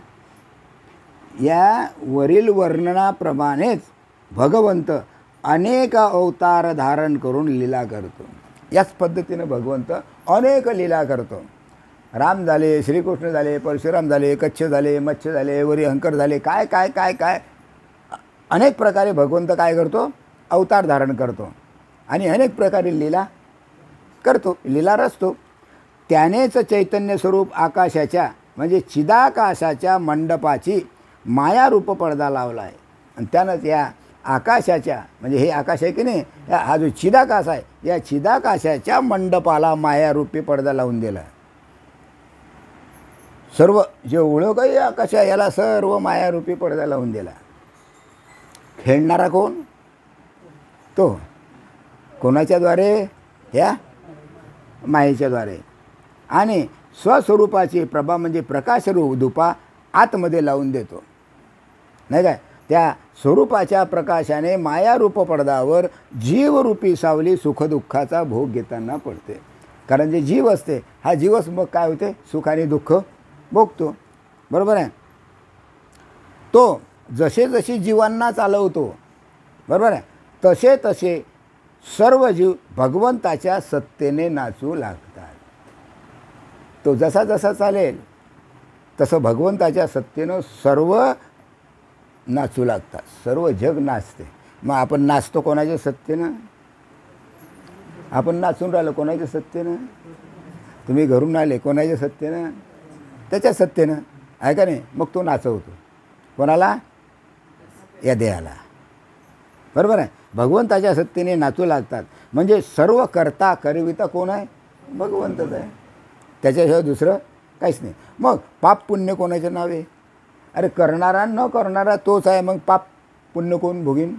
या वरील वर्णनाप्रमाणेच भगवंत अनेक अवतार धारण करून लीला करतो. याच पद्धतीनं भगवंत अनेक लीला करतो. राम झाले श्रीकृष्ण झाले परशुराम झाले कच्छ झाले मत्स्य झाले वरिहंकर झाले काय काय काय काय अनेक प्रकारे भगवंत काय करतो अवतार धारण करतो आणि अनेक प्रकारे लीला करतो लीला रचतो. त्यानेच चैतन्य स्वरूप आकाशाच्या म्हणजे चिदाकाशाच्या मंडपाची मायारूप पडदा लावला आहे. आणि त्यानंच या आकाशाच्या म्हणजे हे आकाश आहे की नाही हा जो चिदाकाश आहे या चिदाकाशाच्या मंडपाला मायारूपी पडदा लावून दिला. सर्व जे ओळख आहे आकाश आहे याला सर्व मायारूपी पडदा लावून दिला. खेळणारा कोण तो कोणाच्याद्वारे ह्या मायेच्याद्वारे आणि स्वस्वरूपाची प्रभा म्हणजे प्रकाशरूप धुपा आतमध्ये लावून देतो नाही काय. त्या स्वरूपाच्या प्रकाशाने मायारूप पडद्यावर जीवरूपी सावली सुखदुःखाचा भोग घेताना पडते. कारण जे जीव असते हा जीवच मग काय होते सुख आणि दुःख भोगतो बरोबर आहे. तो जसे जसे जीवांना चालवतो बरोबर आहे तसे तसे सर्व जीव भगवंताच्या सत्तेने नाचू लागतात. तो जसा जसा चालेल तसं भगवंताच्या सत्तेनं सर्व नाचू लागतात. सर्व जग नाचते. मग आपण नाचतो कोणाच्या सत्तेनं. आपण नाचून राहिलो कोणाच्या सत्तेनं. तुम्ही घरून आले कोणाच्या सत्तेनं त्याच्या सत्तेनं आहे का नाही. मग तो नाचवतो कोणाला या देहाला बरोबर आहे. भगवंताच्या सत्तेने नाचू लागतात. म्हणजे सर्व करता करविता कोण आहे भगवंतच आहे. त्याच्याशिवाय दुसरं काहीच नाही. मग पाप पुण्य कोणाचे नावे. अरे करणारा न करणारा तोच आहे. मग पाप पुण्य कोण भोगीन.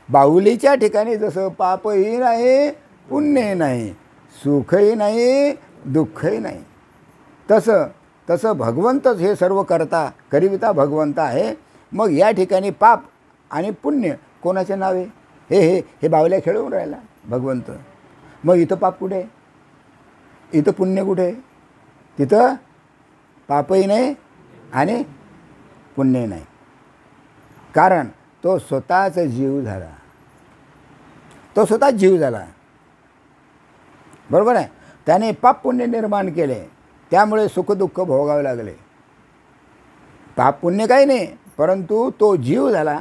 बाहुलीच्या ठिकाणी जसं पापही नाही पुण्यही नाही सुखही नाही दुःखही नाही तसं भगवंतच हे सर्व करता करिविता भगवंत आहे. मग या ठिकाणी पाप आणि पुण्य कोणाचे नावे. हे बावल्या खेळवून राहिला भगवंत. मग इथं पाप कुठे इथं पुण्य कुठे. तिथं पापही नाही आणि पुण्य नाही. कारण तो स्वतःच जीव झाला. तो स्वतःच जीव झाला बरोबर आहे. त्याने पाप पुण्य निर्माण केले त्यामुळे सुखदुःख भोगावे लागले. पाप पुण्य काही नाही परंतु तो जीव झाला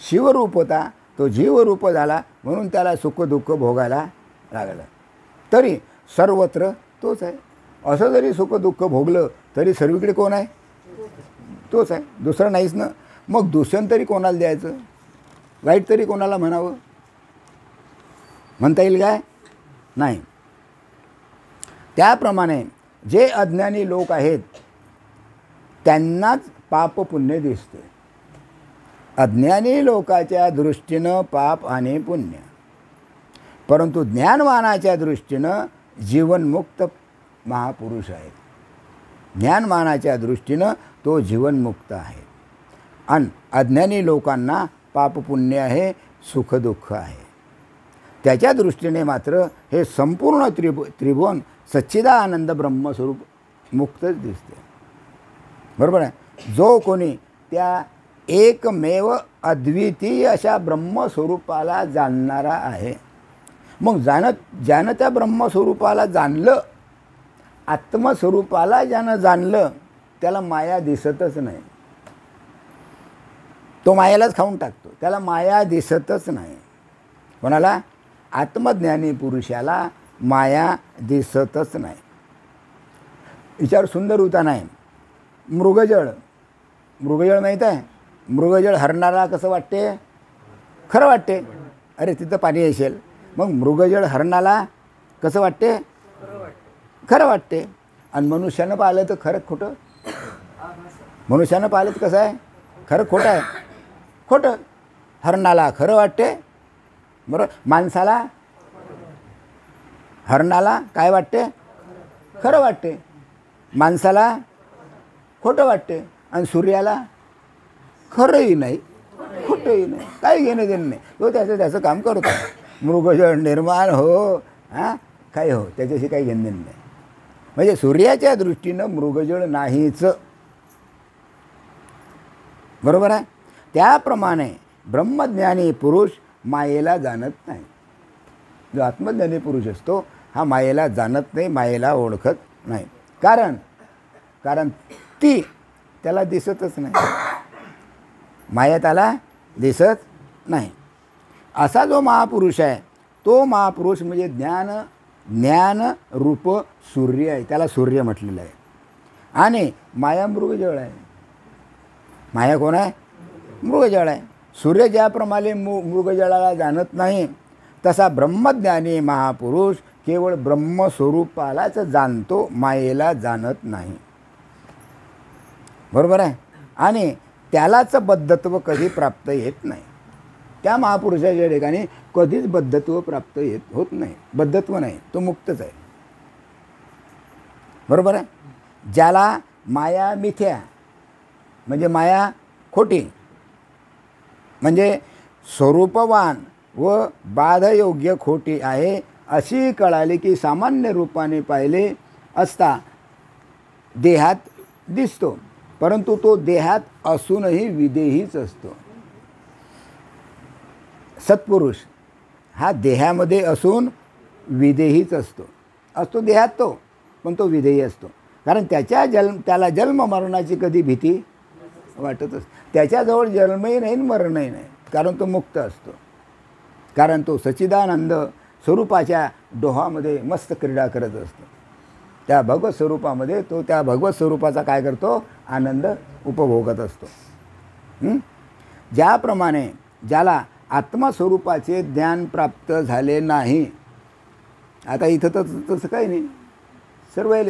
शिवरूप होता. तो जीवरूप झाला म्हणून त्याला सुखदुःख भोगायला लागलं. तरी सर्वत्र तोच आहे. असं जरी सुखदुःख भोगलं तरी सर्वीकडे कोण आहे तोच आहे. दुसरं नाहीच ना. मग दूषण तरी कोणाला द्यायचं वाईट तरी कोणाला म्हणावं म्हणता येईल काय नाही. त्याप्रमाणे जे अज्ञानी लोक आहेत त्यांनाच पाप पुण्य दिसते. अज्ञानी लोकाच्या दृष्टीनं पाप आणि पुण्य परंतु ज्ञानमानाच्या दृष्टीनं जीवनमुक्त महापुरुष आहेत. ज्ञानमानाच्या दृष्टीनं तो जीवनमुक्त आहे. आणि अज्ञानी लोकांना पापपुण्य आहे, सुखदुःख आहे. त्याच्या दृष्टीने मात्र हे संपूर्ण त्रिभुवन सच्चिदानंद ब्रह्मस्वरूप मुक्तच दिसते. बरोबर आहे. जो कोणी त्या एकमेव अद्वितीय अशा ब्रह्मस्वरूपाला जाणणारा आहे, मग ज्यानं त्या ब्रह्मस्वरूपाला जाणलं, आत्मस्वरूपाला ज्यानं जाणलं, त्याला माया दिसतच नाही. तो मायालाच खाऊन टाकतो, त्याला माया दिसतच नाही. कोणाला? आत्मज्ञानी पुरुषाला माया दिसतच नाही. विचार सुंदर होता नाही. मृगजळ माहीत आहे? मृगजळ हरणाला कसं वाटते? खरं वाटते. अरे तिथं पाणी असेल. मग मृगजळ हरणाला कसं वाटते? खरं वाटते. आणि मनुष्यानं पाहिलं तर खरं खोटं? मनुष्यानं पाहिलं तर कसं आहे? खरं खोटं आहे? खोटं. हरणाला खरं वाटते, बरोबर. माणसाला, हरणाला काय वाटते? खरं वाटते. माणसाला खोटं वाटते. आणि सूर्याला खरंही नाही, खोटंही नाही. काही घेणं देणं नाही. तो त्याचं काम करतो. मृगजळ निर्माण हो, काय हो, त्याच्याशी काही घेणं देणं नाही. म्हणजे सूर्याच्या दृष्टीनं मृगजळ नाहीच. बरोबर आहे. त्याप्रमाणे ब्रह्मज्ञानी पुरुष मायेला जाणत नाही. जो आत्मज्ञानी पुरुष असतो हा मायेला जाणत नाही, मायेला ओळखत नाही. कारण ती त्याला दिसतच नाही. माया त्याला दिसत नाही. असा जो महापुरुष आहे, तो महापुरुष म्हणजे ज्ञान रूप सूर्य आहे. त्याला सूर्य म्हटलेलं आहे. आणि माया मृगजळ आहे. माया कोण आहे? मृगजळ आहे. सूर्य ज्याप्रमाणे मृगजळाला जाणत नाही, तसा ब्रह्मज्ञानी महापुरुष केवळ ब्रह्मस्वरूपालाच जाणतो, मायेला जाणत नाही. बरोबर आहे. आणि त्यालाच बद्धत्व कधी प्राप्त येत नाही. त्या महापुरुषाच्या ठिकाणी कधीच बद्धत्व प्राप्त होत नाही. बद्धत्व नाही, तो मुक्तच आहे. बरोबर आहे. ज्याला माया मिथ्या म्हणजे माया खोटी, म्हणजे स्वरूपवान व बाधयोग्य खोटी आहे अशी कळाली की सामान्य रूपाने पाहिले असता देहात दिसतो, परंतु तो देहात असूनही विदेहीच असतो. सत्पुरुष हा देहामध्ये असून विदेहीच असतो देहात तो, पण तो विदेही असतो. कारण त्याला जन्म मरणाची कधी भीती वाटतच. त्याच्याजवळ जन्मही नाही, मरणही नाही, कारण तो मुक्त असतो. कारण तो सच्चिदानंद स्वरूपाच्या डोहामध्ये मस्त क्रीडा करत असतो. त्या भगवत स्वरूपामध्ये तो त्या भगवत स्वरूपाचा काय करतो? आनंद उपभोगत असतो. ज्याप्रमाणे ज्याला आत्मस्वरूपाचे ज्ञान प्राप्त झाले नाही, आता इथं तर तसं काही नाही,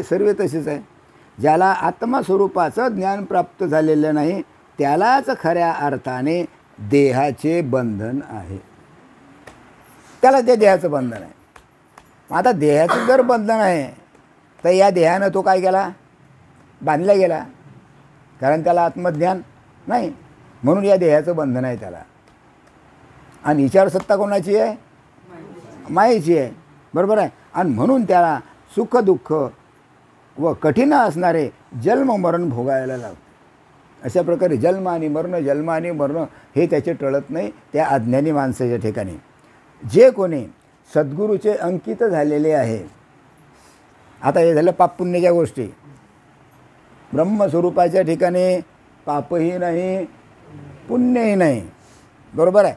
सर्व तसेच आहे. ज्याला आत्मस्वरूपाचं ज्ञान प्राप्त झालेलं नाही, त्यालाच खऱ्या अर्थाने देहाचे बंधन आहे. त्याला ते देहाचं बंधन आहे. आता देहाचं जर बंधन आहे तर या देहानं तो काय केला? बांधला गेला. कारण त्याला आत्मज्ञान नाही, म्हणून या देहाचं बंधन आहे त्याला. आणि विचारसत्ता कोणाची आहे? मायेची आहे. बरोबर आहे. आणि म्हणून त्याला सुख दुःख व कठीण असणारे जन्म मरण भोगायला लागते. अशा प्रकारे जन्म आणि मरण हे त्याचे टळत नाही त्या अज्ञानी माणसाच्या ठिकाणी. जे कोणी सद्गुरूचे अंकित झालेले आहे, आता हे झालं पाप पुण्याच्या गोष्टी. ब्रह्मस्वरूपाच्या ठिकाणी पापही नाही, पुण्यही नाही. बरोबर आहे.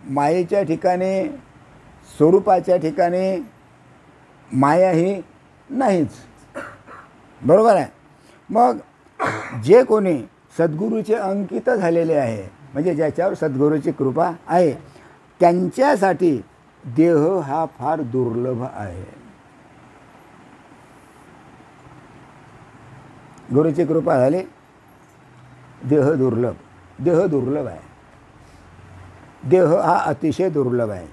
मायेच्या ठिकाणी, स्वरूपाच्या ठिकाणी मायाही नाहीच. बरोबर आहे. मग जे कोणी सद्गुरूचे अंकित झालेले आहे, म्हणजे ज्याच्यावर सद्गुरूची कृपा आहे, त्यांच्यासाठी देह हा फार दुर्लभ आहे. गुरुची कृपा झाली, देह दुर्लभ आहे. देह हा अतिशय दुर्लभ आहे.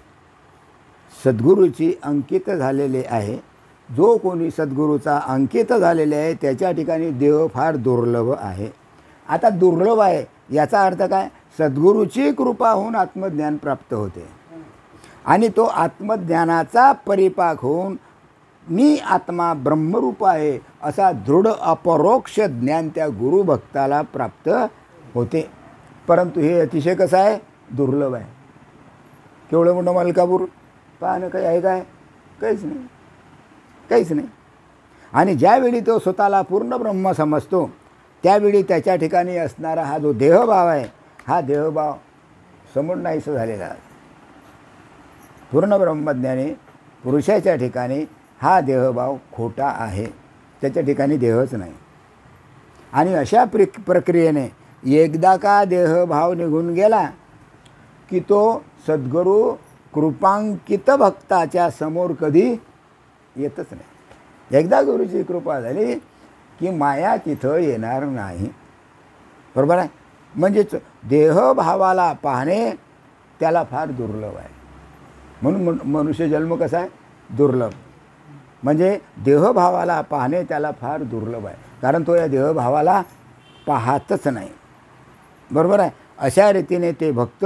सद्गुरूची अंकित झालेले आहे. जो कोणी सद्गुरूचा अंकित झालेले आहे त्याच्या ठिकाणी देह फार दुर्लभ आहे. आता दुर्लभ आहे याचा अर्थ काय? सद्गुरूची कृपा होऊन आत्मज्ञान प्राप्त होते आणि तो आत्मज्ञानाचा परिपाक होऊन मी आत्मा ब्रह्मरूप आहे असा दृढ अपरोक्ष ज्ञान त्या गुरुभक्ताला प्राप्त होते. परंतु हे अतिशय कसं आहे? दुर्लभ आहे. केवढं मोठं मलकापूर पाहणं काही आहे काय? काहीच नाही, काहीच नाही. आणि ज्यावेळी तो स्वतःला पूर्ण ब्रह्म समजतो त्यावेळी त्याच्या ठिकाणी असणारा हा जो देहभाव आहे हा देहभाव समोर नाहीसा झालेला आहे. पूर्ण ब्रह्मज्ञानी पुरुषाच्या ठिकाणी हा देहभाव खोटा आहे, त्याच्या ठिकाणी देहच नाही. आणि अशा प्रक्रियेने एकदा का देहभाव निघून गेला की तो सद्गुरू कृपांकित भक्ताच्या समोर कधी येतच नाही. एकदा गुरुची कृपा झाली की माया तिथं येणार नाही. बरोबर आहे? म्हणजेच देहभावाला पाहणे त्याला फार दुर्लभ आहे. म्हणून मनुष्य जन्म कसा आहे? दुर्लभ. म्हणजे देहभावाला पाहणे त्याला फार दुर्लभ आहे, कारण तो या देहभावाला पाहतच नाही. बरोबर आहे? अशा रीतीने ते भक्त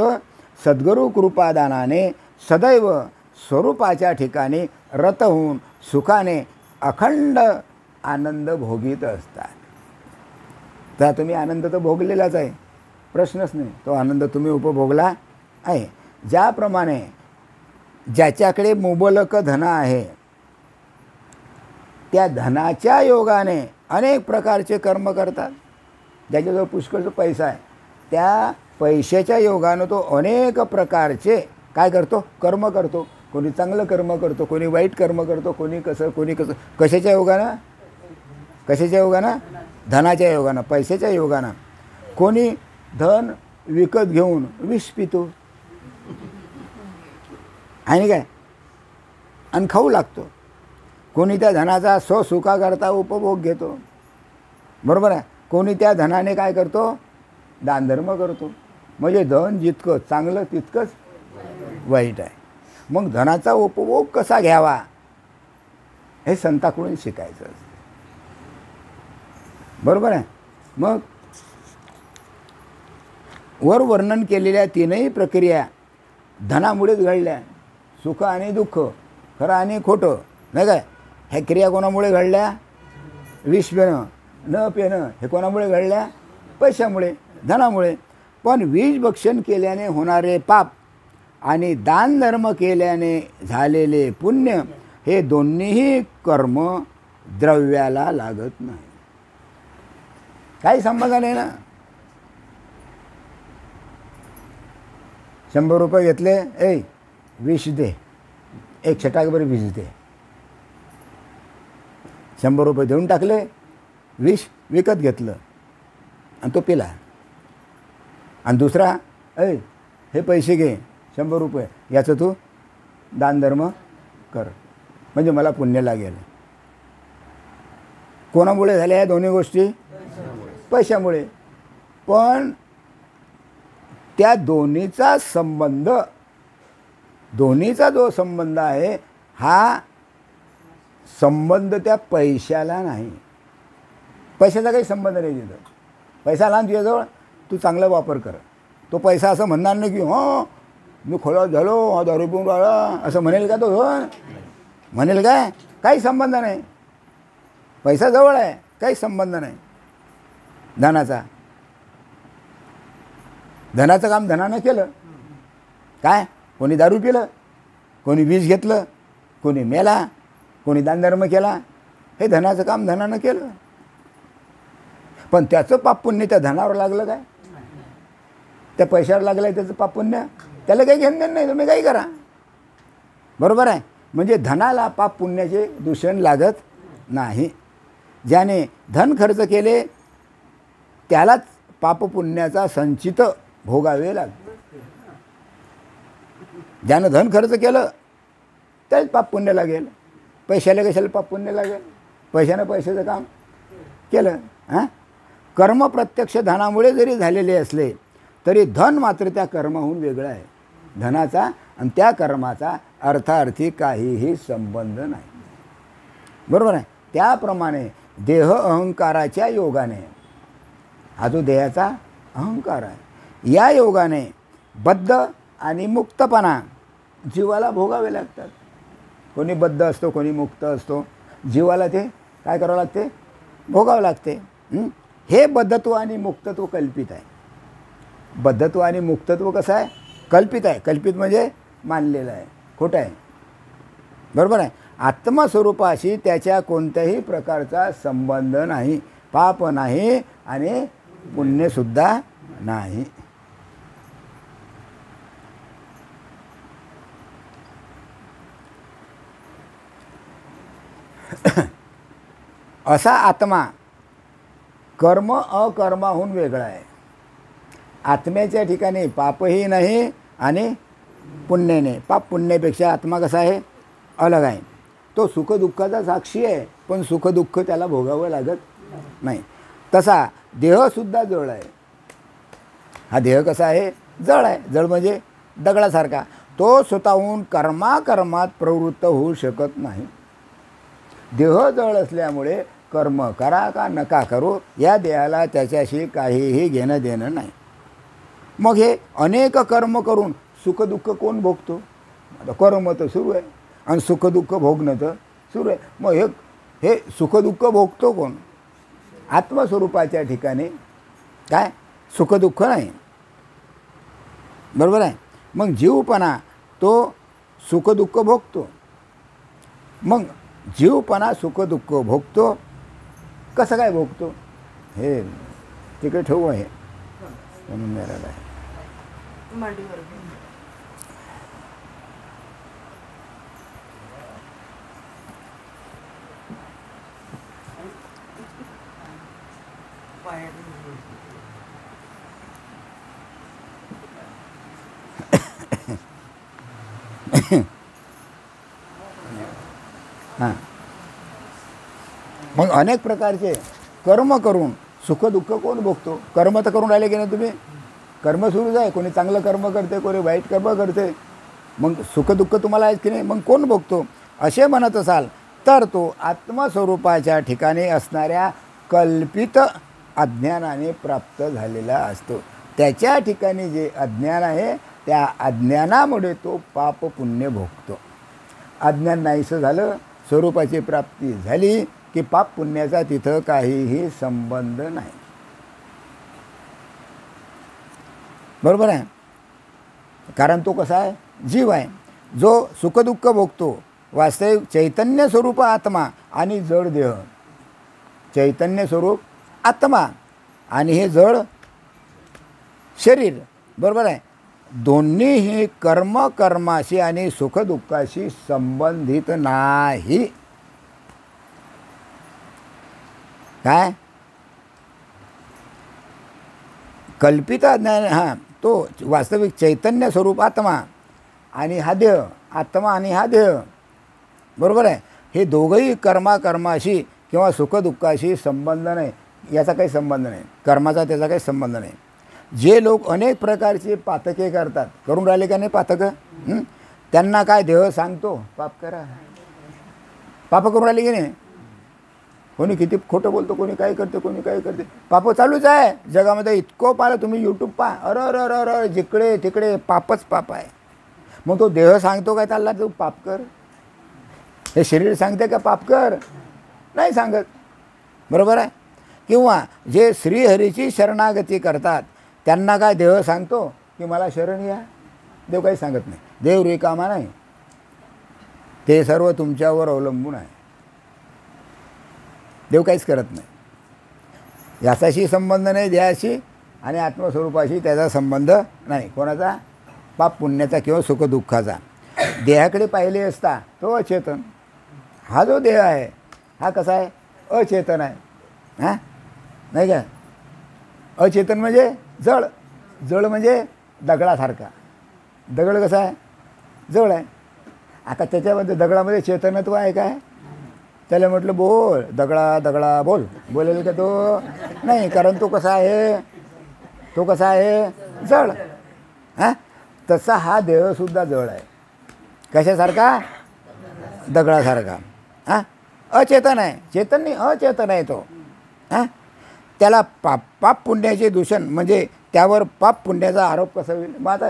सद्गुरू कृपादानाने सदैव स्वरूपाच्या ठिकाणी रत होऊन सुखाने अखंड आनंद भोगीत असतात. तर तुम्ही आनंद तर भोगलेलाच आहे, प्रश्नच नाही. तो आनंद तुम्ही उपभोगला आहे. ज्याप्रमाणे ज्याच्याकडे मुबलक धन आहे त्या धनाच्या योगाने अनेक प्रकारचे कर्म करतात. ज्याच्याजवळ पुष्कळ पैसा आहे त्या पैशाच्या योगानं तो अनेक प्रकारचे काय करतो? कर्म करतो. कोणी चांगलं कर्म करतो, कोणी वाईट कर्म करतो, कोणी कसं. कशाच्या योगानं? कशाच्या योगानं? धनाच्या योगानं, पैशाच्या योगानं. कोणी धन विकत घेऊन विष पितो आणि काय आणि खाऊ लागतो. कोणी त्या धनाचा स्वसुखाकरता उपभोग घेतो. बरोबर आहे? कोणी त्या धनाने काय करतो? दानधर्म करतो. म्हणजे धन जितकं चांगलं तितकंच वाईट आहे. मग धनाचा उपभोग कसा घ्यावा हे संताकडून शिकायचं असतं. बरोबर आहे? मग वर वर्णन केलेल्या तीनही प्रक्रिया धनामुळेच घडल्या. सुख आणि दुःख, खरं आणि खोटं, नाही काय? ह्या क्रिया कोणामुळे घडल्या? विष पिणं, न पिणं हे कोणामुळे घडल्या? पैशामुळे, धनामुळे. पण विष भक्षण केल्याने होणारे पाप आणि दानधर्म केल्याने झालेले पुण्य हे दोन्हीही कर्म द्रव्याला लागत नाही. काही संबंध नाही ना. 100 रुपये घेतले, विष दे, एक छटाकभर विष दे. 100 रुपये देऊन टाकले, विष विकत घेतलं आणि तो पिला. आणि दुसरा, हे पैसे घे 100 रुपये, याचं तू दानधर्म कर म्हणजे मला पुण्य लागेल. कोणामुळे झाल्या या दोन्ही गोष्टी? पैशामुळे. पण त्या दोन्हीचा संबंध, दोन्हीचा जो संबंध आहे हा संबंध त्या पैशाला नाही. पैशाचा काही संबंध नाही तिथं. पैसा लहान तुझ्याजवळ, तू चांगला वापर कर. तो पैसा असं म्हणणार नाही की मी खोला झालो, हा दारू पिऊन राहिला असं म्हणेल का तो? म्हणेल काय? काही संबंध नाही. पैसा जवळ आहे, काही संबंध नाही धनाचा. धनाचं काम धनानं केलं. काय? कोणी दारू पिलं, कोणी विष घेतलं, कोणी मेला, कोणी दानधर्म केला. हे धनाचं काम धनानं केलं. पण त्याचं पाप पुण्य त्या धनावर लागलं काय? त्या पैशावर लागलं आहे त्याचं पाप पुण्य? त्याला काही घेणं नाही, तुम्ही काही करा. बरोबर आहे? म्हणजे धनाला पाप पुण्याचे दूषण लागत नाही. ज्याने धन खर्च केले त्यालाच पाप पुण्याचा संचित भोगावे लागते. ज्यानं धन खर्च केलं त्याच पाप पुण्य लागेल. पैशाला कशाला पाप पुण्य लागेल? पैशानं पैशाचं काम केलं. कर्म प्रत्यक्ष धनामुळे जरी झालेले असले तरी धन मात्र त्या कर्माहून वेगळं आहे. धनाचा आणि त्या कर्माचा अर्थार्थी काहीही संबंध नाही. बरोबर आहे. त्याप्रमाणे देह अहंकाराच्या योगाने, हा जो देहाचा अहंकार आहे, या योगाने बद्ध आणि मुक्तपणा जीवाला भोगावे लागतात. कोणी बद्ध असतो, कोणी मुक्त असतो. जीवाला ते काय करावं लागते? भोगावं लागते. हे बद्धत्व आणि मुक्तत्व कल्पित आहे. बद्धत्व आणि मुक्तत्व कसं आहे? कल्पित आहे. कल्पित म्हणजे मानलेलं आहे, खोटं आहे. बरोबर आहे. आत्मस्वरूपाशी त्याच्या कोणत्याही प्रकारचा संबंध नाही. पाप नाही आणि पुण्यसुद्धा नाही. असा आत्मा कर्म अकर्माहून वेगळा आहे. आत्म्याच्या ठिकाणी पापही नाही आणि पुण्य नाही. पाप पुण्यापेक्षा आत्मा कसा आहे? अलग आहे. तो सुखदुःखाचा साक्षी आहे, पण सुखदुःख त्याला भोगावं लागत नाही. तसा देहसुद्धा जळ आहे. हा देह कसा आहे? जळ आहे. जळ म्हणजे दगडासारखा. तो स्वतःहून कर्मात प्रवृत्त होऊ शकत नाही. देह जळ असल्यामुळे कर्म करा का नका करू, या देहाला त्याच्याशी काहीही घेणं देणं नाही. मग हे अनेक कर्म करून सुखदुःख कोण भोगतो? आता कर्म तर सुरू आहे आणि सुखदुःख भोगणं तर सुरू आहे. मग हे सुखदुःख भोगतो कोण? आत्मस्वरूपाच्या ठिकाणी काय सुखदुःख नाही. बरोबर आहे. मग जीवपणा तो सुखदुःख भोगतो. मग जीवपणा सुखदुःख भोगतो. कसं काय भोगतो? हे तिकडे ठेवू आहे म्हणून मिळालं आहे. हां. मग अनेक प्रकारचे कर्म करून सुखदुःख कोण भोगतो? कर्म तर करून राहिले की नाही तुम्ही? कर्म सुरूच आहे. कोणी चांगलं कर्म करते, कोणी वाईट कर्म करते. मग सुखदुःख तुम्हाला आहेत की नाही? मग कोण भोगतो? असे म्हणत असाल तर तो आत्मस्वरूपाच्या ठिकाणी असणाऱ्या कल्पित अज्ञानाने प्राप्त झालेला असतो. त्याच्या ठिकाणी जे अज्ञान आहे त्या अज्ञानामुळे तो पाप पुण्य भोगतो. अज्ञान नाहीसं झालं, स्वरूपाची प्राप्ती झाली की पाप पुण्याचा तिथं काहीही संबंध नाही. बरोबर आहे. कारण तो कसा आहे? जीव आहे. जो सुखदुःख भोगतो वास्तविक चैतन्य स्वरूप आत्मा आणि जड देह. चैतन्य स्वरूप आत्मा आणि हे जड शरीर. बरोबर आहे. दोन्हीही कर्माशी आणि सुखदुःखाशी संबंधित नाही. काय? कल्पित ज्ञान हां तो वास्तविक चैतन्य स्वरूप आत्मा आणि हा देह. आत्मा आणि हा देह. बरोबर आहे. हे दोघंही कर्माशी किंवा सुखदुःखाशी संबंध नाही. याचा काही संबंध नाही. कर्माचा त्याचा काही संबंध नाही. जे लोक अनेक प्रकारचे पातके करतात, करून राहिले का नाही पातकं, त्यांना काय देह सांगतो? पाप करा. पाप करून राहिले की नाही? कोणी किती खोटं बोलतो, कोणी काय करते, कोणी काय करते. पाप चालूच आहे जगामध्ये. इतकं पाहिलं तुम्ही यूट्यूब पहा, अरे जिकडे तिकडे पापच पाप आहे. मग तो देह सांगतो काय त्याला तू पाप कर? हे शरीर सांगते का पाप कर? नाही सांगत. बरोबर आहे. किंवा जे श्रीहरीची शरणागती करतात त्यांना काय देह सांगतो की मला शरण या? देव काही सांगत नाही. देव रिकामा नाही. ते सर्व तुमच्यावर अवलंबून आहे. देव काहीच करत नाही. याच्याशी संबंध नाही देहाशी आणि आत्मस्वरूपाशी त्याचा संबंध नाही. कोणाचा? पाप पुण्याचा किंवा सुखदुःखाचा. देहाकडे पाहिले असता तो अचेतन. हा जो देह आहे हा कसा आहे? अचेतन आहे. हां नाही का? अचेतन म्हणजे जळ. जळ म्हणजे दगडासारखा. दगड कसा आहे? जळ आहे. आता त्याच्यामध्ये दगडामध्ये चेतनत्व आहे काय? त्याला म्हटलं बोल दगडा बोल, बोलेल का तो? नाही. कारण तो कसा आहे? तो कसा आहे? जळ. हां तसा हा देहसुद्धा जळ आहे. कशासारखा? दगडासारखा. हां, अचेतन आहे. चेतन नाही, अचेतन आहे तो. हां, त्याला पाप पुण्याचे दूषण म्हणजे त्यावर पाप पुण्याचा आरोप कसा होईल? मग आता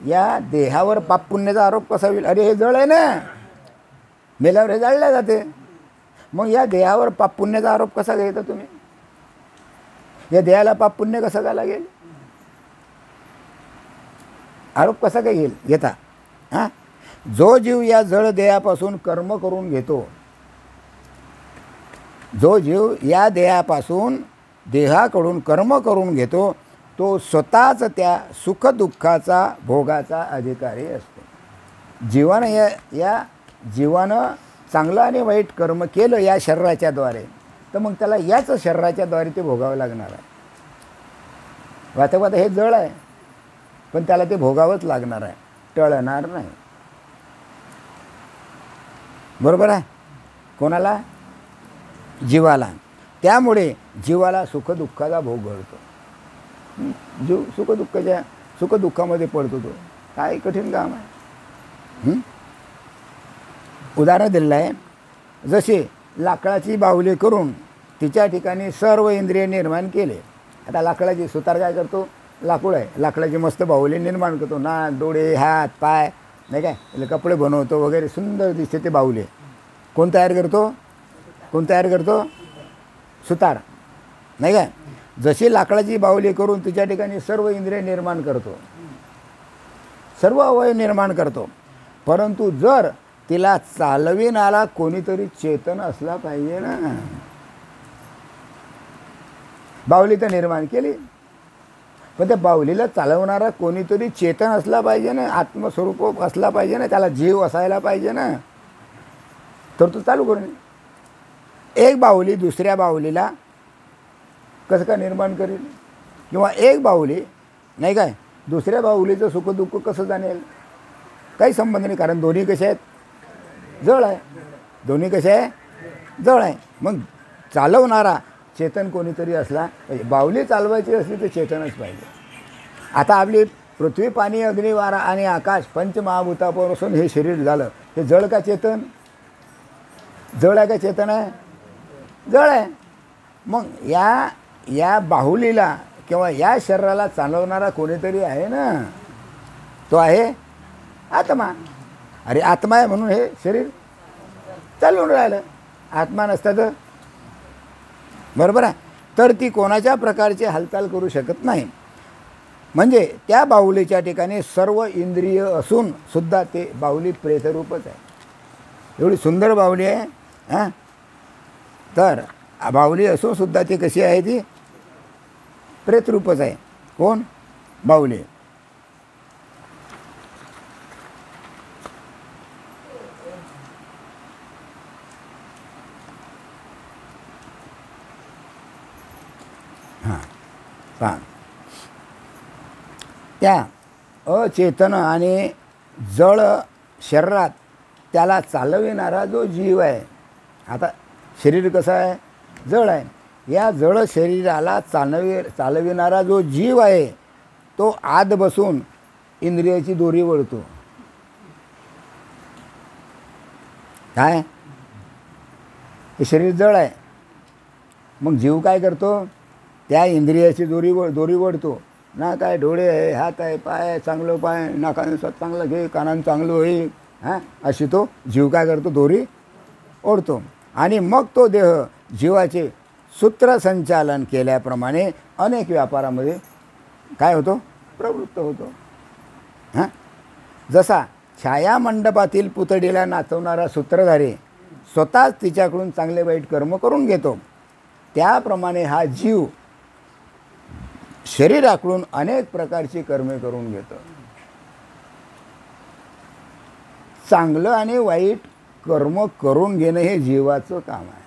या देहावर पाप पुण्याचा आरोप कसा होईल? अरे हे जळ आहे ना, मेल्यावर हे जाळल्या जाते. मग या देहावर पाप पुण्याचा आरोप कसा घेता तुम्ही? या देहाला पाप पुण्य कसा काय लागेल? आरोप कसा काय घेता? हां, जो जीव या जळ देहापासून कर्म करून घेतो, जो जीव या देहापासून देहाकडून कर्म करून घेतो, तो स्वतःच त्या सुखदुःखाचा भोगाचा अधिकारी असतो. या जीवानं चांगलं आणि वाईट कर्म केलं या शरीराच्या द्वारे, तर मग त्याला याच शरीराच्या द्वारे ते भोगावं लागणार आहे. वाता हे जळ आहे, पण त्याला ते भोगावंच लागणार आहे, टळणार नाही. बरोबर आहे? कोणाला? जीवाला. त्यामुळे जीवाला सुखदुःखाचा भोग घडतो. जीव सुखदुःखामध्ये पडतो. तो काय कठीण काम आहे. उदाहरण दिलं आहे, जसे लाकडाची बाहुली करून तिच्या ठिकाणी सर्व इंद्रिय निर्माण केले. आता लाकडाची सुतार काय करतो? लाकूड आहे, लाकडाची मस्त बाहुली निर्माण करतो. नाक, डोळे, हात, पाय, नाही काय, कपडे बनवतो वगैरे, सुंदर दिसते ते बाहुले. कोण तयार करतो? सुतार, नाही काय. जशी लाकडाची बाहुली करून तिच्या ठिकाणी सर्व इंद्रिय निर्माण करतो, सर्व अवयव निर्माण करतो, परंतु जर तिला चालविणारा कोणीतरी चेतन असला पाहिजे ना. बाहुली तर निर्माण केली, पण त्या बाहुलीला चालवणारा कोणीतरी चेतन असला पाहिजे ना, आत्मस्वरूप असला पाहिजे ना, त्याला जीव असायला पाहिजे ना, तर तो चालू करून. एक बाहुली दुसऱ्या बाहुलीला कसं काय निर्माण करेल? किंवा एक बाहुली, नाही काय, दुसऱ्या बाहुलीचं सुखदुःख कसं जाणेल? काही संबंध नाही, कारण दोन्ही कसे आहेत? जळ आहे. दोन्ही कसे आहे? जळ आहे. मग चालवणारा चेतन कोणीतरी असला पाहिजे. बाहुली चालवायची असली तर चेतनच पाहिजे. आता आपली पृथ्वी, पाणी, अग्नी, वारा आणि आकाश पंचमहाभूतापासून हे शरीर झालं, हे जळ का चेतन? जळ आहे का चेतन आहे? जळ आहे. मग या बाहुलीला किंवा या शरीराला चालवणारा कोणीतरी आहे ना, तो आहे आत्मा. अरे आत्मा आहे म्हणून हे शरीर चालवून राहिलं. आत्मा नसता तर, बरोबर आहे, तर ती कोणाच्या प्रकारची हालचाल करू शकत नाही. म्हणजे त्या बाहुलीच्या ठिकाणी सर्व इंद्रिय असून सुद्धा ते बाहुली प्रेतरूपच आहे. एवढी सुंदर बाहुली आहे. हां, तर बाहुली असून सुद्धा ती कशी आहे? ती प्रेतरूपच आहे. कोण? बाहुली. हां, पहा, त्या अचेतन आणि जळ शरीरात त्याला चालविणारा जो जीव आहे. आता शरीर कसं आहे? जळ आहे. या जळ शरीराला चालविणारा जो जीव आहे, तो आत बसून इंद्रियाची दोरी वळतो. काय? हे शरीर जळ आहे. मग जीव काय करतो? त्या इंद्रियाची दोरी वळतो. ना काय, डोळे आहे, हात आहे, पाय आहे, चांगलं पाय, नाकानं चांगलं घे, कानानं चांगलं होईल, हां, अशी तो जीव काय करतो? दोरी ओढतो. आणि मग तो देह जीवाचे सूत्रसंचालन केल्याप्रमाणे अनेक व्यापारामध्ये काय होतो? प्रवृत्त होतो. हां, जसा छायामंडपातील पुतळीला नाचवणारा सूत्रधारी स्वतःच तिच्याकडून चांगले वाईट कर्म करून घेतो, त्याप्रमाणे हा जीव शरीराकडून अनेक प्रकारची कर्मे करून घेतो. चांगलं आणि वाईट कर्म करून घेणं हे जीवाचं काम आहे.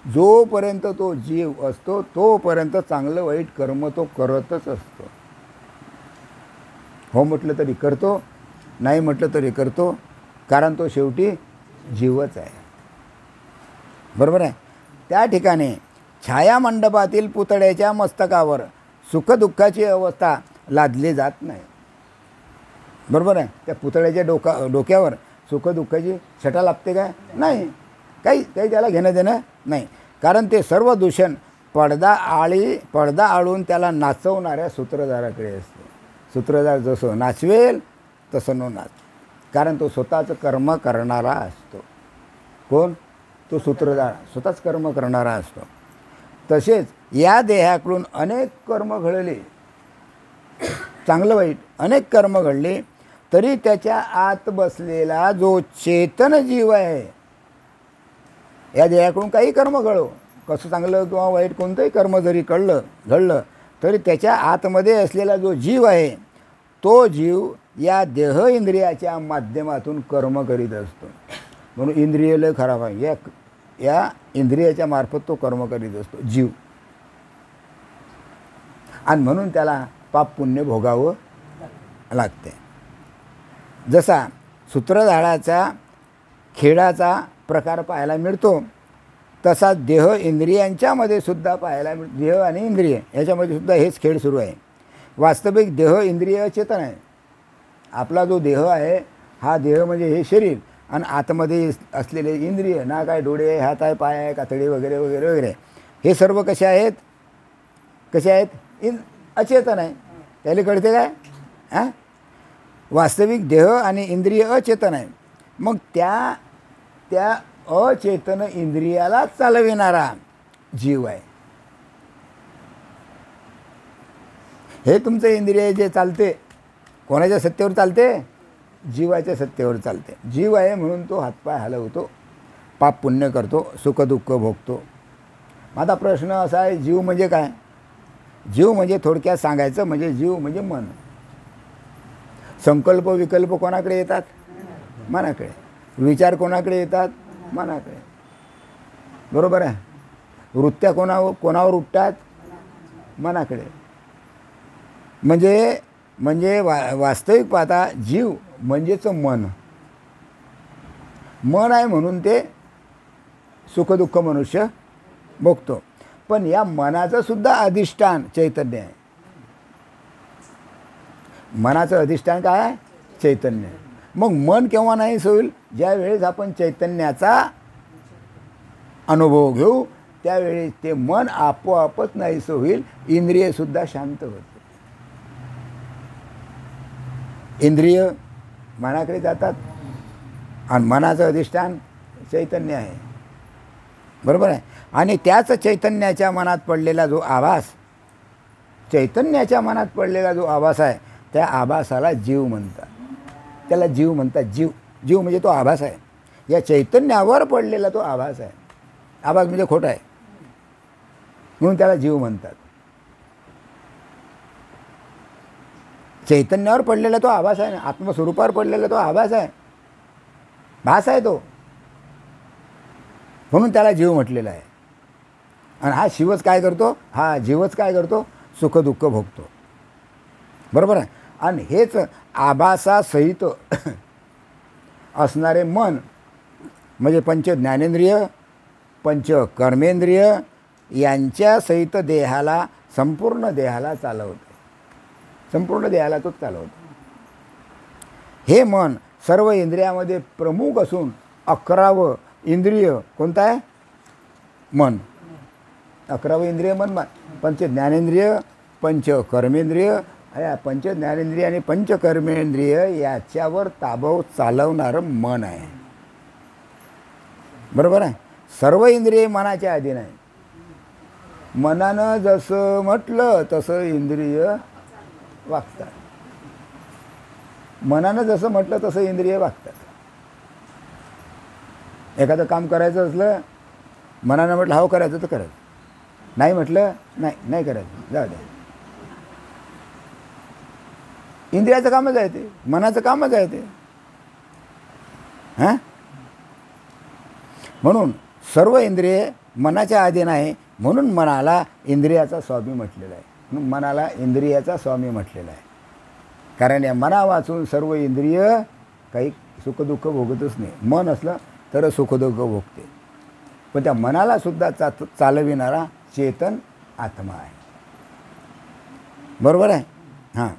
जोपर्यंत तो जीव असतो तोपर्यंत चांगलं वाईट कर्म तो करतच असतो. हो म्हटलं तरी करतो, नाही म्हटलं तरी करतो, कारण तो शेवटी जीवच आहे. बरोबर आहे? त्या ठिकाणी छायामंडपातील पुतळ्याच्या मस्तकावर सुखदुःखाची अवस्था लादली जात नाही. बरोबर आहे. त्या पुतळ्याच्या डोक्यावर सुखदुःखाची छटा लागते काय? नाही. काही त्याला घेणं देणं नाही. कारण ते सर्व दूषण पडदा आळून त्याला नाचवणाऱ्या सूत्रधाराकडे असते. सूत्रधार जसं नाचवेल तसं नो नाच. कारण तो स्वतःचं कर्म करणारा असतो. कोण? तो सूत्रधार स्वतःच कर्म करणारा असतो. तसेच या देहाकडून अनेक कर्म घडले, चांगलं वाईट अनेक कर्म घडले, तरी त्याच्या आत बसलेला जो चेतन जीव आहे, या देहाकडून काही कर्म घडो, कसं चांगलं किंवा वाईट कोणतंही कर्म जरी घडलं तरी त्याच्या आतमध्ये असलेला जो जीव आहे, तो जीव या देह इंद्रियाच्या माध्यमातून कर्म करीत असतो. म्हणून इंद्रिय लय खराब आहे. या इंद्रियाच्या मार्फत तो कर्म करीत असतो जीव. आणि म्हणून त्याला पाप पुण्य भोगावं लागते. जसा सूत्रधाराचा खेळाचा प्रकार पाहायला मिळतो, तसा देह इंद्रियांच्यामध्ये सुद्धा पाहायला मिळतो. देह आणि इंद्रिय याच्यामध्ये सुद्धा हेच खेळ सुरू आहे. वास्तविक देह इंद्रिय चेतन आहे. आपला जो देह आहे, हा देह म्हणजे हे शरीर, आणि आतमध्ये असलेले इंद्रिय, नाक आहे, डोळे आहे, हात आहे, पाय आहे, कातडी वगैरे वगैरे वगैरे, हे सर्व कसे आहेत? अचेतन आहे. त्याला कळते काय? हां, वास्तविक देह आणि इंद्रिय अचेतन आहे. मग त्या अचेतन इंद्रियाला चालविणारा जीव आहे. हे तुमचं इंद्रिय जे चालते, कोणाच्या सत्तेवर चालते? जीवाच्या सत्तेवर चालते. जीव आहे म्हणून तो हातपाय हलवतो, पाप पुण्य करतो, सुखदुःख भोगतो. माझा प्रश्न असा आहे, जीव म्हणजे काय? जीव म्हणजे थोडक्यात सांगायचं म्हणजे जीव म्हणजे मन. संकल्प विकल्प कोणाकडे येतात? मनाकडे. विचार कोणाकडे येतात? मनाकडे. बरोबर आहे. वृत्त्या कोणावर उठतात? मनाकडे. म्हणजे वास्तविक पाहता जीव म्हणजेच मन. मन आहे म्हणून ते सुखदुःख मनुष्य भोगतो. पण या मनाचं सुद्धा अधिष्ठान चैतन्य आहे. मनाचं अधिष्ठान काय आहे? चैतन्य. मग मन केव्हा नाहीस होईल? ज्या वेळेस आपण चैतन्याचा अनुभव घेऊ, त्यावेळेस ते मन आपोआपच नाहीस होईल. इंद्रियसुद्धा शांत होते. इंद्रिय मनाकडे जातात आणि मनाचं अधिष्ठान चैतन्य आहे. बरोबर आहे. आणि त्याच चैतन्याच्या मनात पडलेला जो आभास, चैतन्याच्या मनात पडलेला जो आभास आहे, त्या आभासाला जीव म्हणतात. त्याला जीव म्हणतात. जीव म्हणजे तो आभास आहे. या चैतन्यावर पडलेला तो आभास आहे. आभास म्हणजे खोटा आहे म्हणून त्याला जीव म्हणतात. चैतन्यावर पडलेला तो आभास आहे ना, आत्मस्वरूपावर पडलेला तो आभास आहे, भास आहे तो, म्हणून त्याला जीव म्हटलेला आहे. आणि हा जीवच काय करतो? सुखदुःख भोगतो. बरोबर आहे. आणि हेच आभासासहित असणारे मन म्हणजे पंच ज्ञानेंद्रिय, पंच कर्मेंद्रिय यांच्या सहित देहाला, संपूर्ण देहाला चालवते. संपूर्ण देहाला तोच चालवतो. हे मन सर्व इंद्रियामध्ये प्रमुख असून 11वं इंद्रिय कोणतं आहे? मन. 11वं इंद्रिय मन. पंच ज्ञानेंद्रिय, पंच कर्मेंद्रिय, या पंच ज्ञानेंद्रिय आणि पंचकर्मेंद्रिय याच्यावर ताबा चालवणारं मन आहे. बरोबर आहे. सर्व इंद्रिय मनाच्या अधीन आहे. मनानं जसं म्हटलं तसं इंद्रिय वागतात. मनानं जसं म्हटलं तसं इंद्रिय वागतात. एखादं काम करायचं असलं, मनानं म्हटलं हो करायचं तर करायचं, नाही म्हटलं नाही करायचं, जाऊ द्या. इंद्रियाचं कामच आहे ते, मनाचं कामच आहे ते. हां, म्हणून सर्व इंद्रिय मनाच्या अधीन आहे. म्हणून मनाला इंद्रियाचा स्वामी म्हटलेला आहे. म्हणून मनाला इंद्रियाचा स्वामी म्हटलेला आहे. कारण या मना वाचून सर्व इंद्रिय काही सुखदुःख भोगतच नाही. मन असलं तर सुखदुःख भोगते. पण त्या मनाला सुद्धा चालविणारा चेतन आत्मा आहे. बरोबर आहे. हां,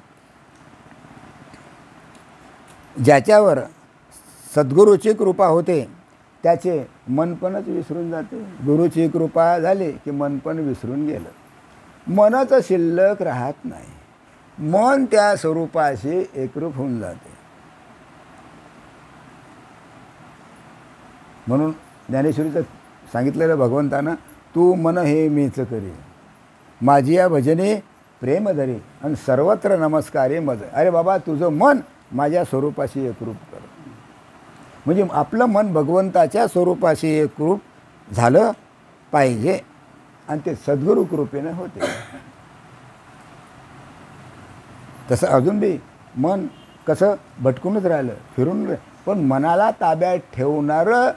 ज्याच्यावर सद्गुरूची कृपा होते त्याचे मनपणच विसरून जाते. गुरुची कृपा झाली की मनपण विसरून गेलं. मनच शिल्लक राहत नाही. मन त्या स्वरूपाशी एकरूप होऊन जाते. म्हणून ज्ञानेश्वरीचं सांगितलेलं भगवंतानं, तू मन हे मीच करी, माझी या भजने प्रेम धरी आणि सर्वत्र नमस्कारे मज. अरे बाबा, तुझं मन माझ्या स्वरूपाशी एकरूप कर. म्हणजे आपलं मन भगवंताच्या स्वरूपाशी एकरूप झालं पाहिजे आणि ते सद्गुरू कृपेनं होते. तसं अजून बी मन कसं भटकूनच राहिलं, फिरून पण मनाला ताब्यात ठेवणारं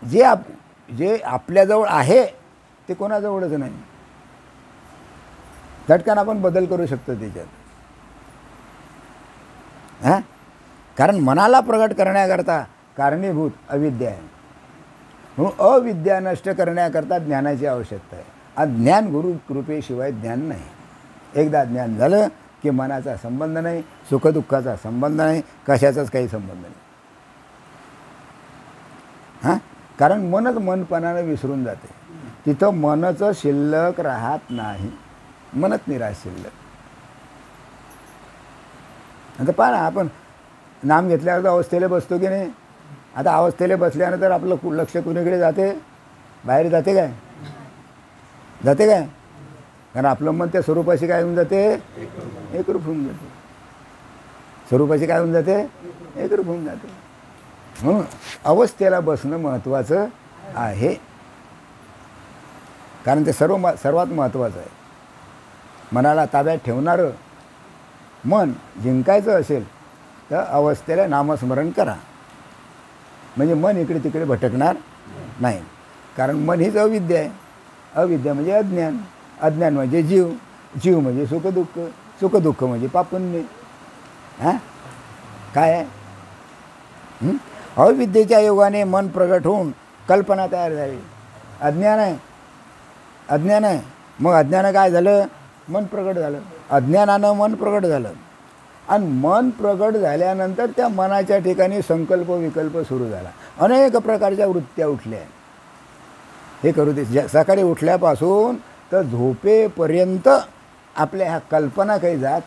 जे आपल्याजवळ आहे ते कोणाजवळच नाही. झटकन आपण बदल करू शकतो त्याच्यात. हां, कारण मनाला प्रगट करण्याकरता कारणीभूत अविद्या आहे. म्हणून अविद्या नष्ट करण्याकरता ज्ञानाची आवश्यकता आहे. आणि ज्ञान गुरु कृपेशिवाय ज्ञान नाही. एकदा ज्ञान झालं की मनाचा संबंध नाही, सुखदुःखाचा संबंध नाही, कशाचाच काही संबंध नाही. हां, कारण मनच मनपणानं विसरून जाते. तिथं मनचं शिल्लक राहत नाही. मनच निराश शिल्लक. आता पहा ना, आपण नाम घेतल्यावर तर अवस्थेला बसतो की नाही. आता अवस्थेला बसल्यानंतर आपलं लक्ष कुणीकडे जाते? बाहेर जाते काय? जाते काय? कारण आपलं मन त्या स्वरूपाशी काय होऊन जाते? एकरूप होऊन जाते. स्वरूपाशी काय होऊन जाते? एकरूप होऊन जाते. म्हणून अवस्थेला बसणं महत्त्वाचं आहे. कारण ते सर्वात महत्त्वाचं आहे. मनाला ताब्यात ठेवणारं मन जिंकायचं असेल तर अवस्थेला नामस्मरण करा. म्हणजे मन इकडे तिकडे भटकणार नाही. कारण मन हीच अविद्या आहे. अविद्या म्हणजे अज्ञान, अज्ञान म्हणजे जीव, जीव म्हणजे सुखदुःख, सुखदुःख म्हणजे पापुण्य. हां, काय आहे? अविद्येच्या योगाने मन प्रगट होऊन कल्पना तयार झाली. अज्ञान आहे, अज्ञान आहे. मग अज्ञानं काय झालं? मन प्रगट झालं. अज्ञानानं मन प्रगट झालं. आणि मन प्रगट झाल्यानंतर त्या मनाच्या ठिकाणी संकल्प विकल्प सुरू झाला. अनेक प्रकारच्या वृत्त्या उठल्या. हे करू दे. सकाळी उठल्यापासून तर झोपेपर्यंत आपल्या ह्या कल्पना काही जात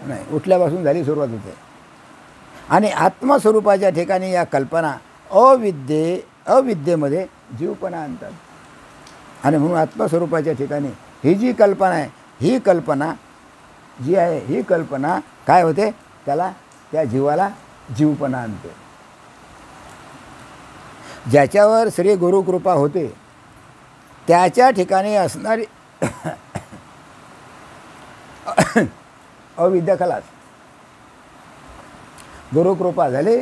नाही. उठल्यापासून झाली सुरुवात होते. आणि आत्मस्वरूपाच्या ठिकाणी या कल्पना अविद्येमध्ये जीवपणा आणतात. आणि म्हणून आत्मस्वरूपाच्या ठिकाणी ही जी कल्पना आहे, ही कल्पना जी आहे, ही कल्पना काय होते? त्या जीवाला जीवपणा आणते. ज्याच्यावर श्री गुरुकृपा होते त्याच्या ठिकाणी असणारी अविद्या खलास. गुरुकृपा झाली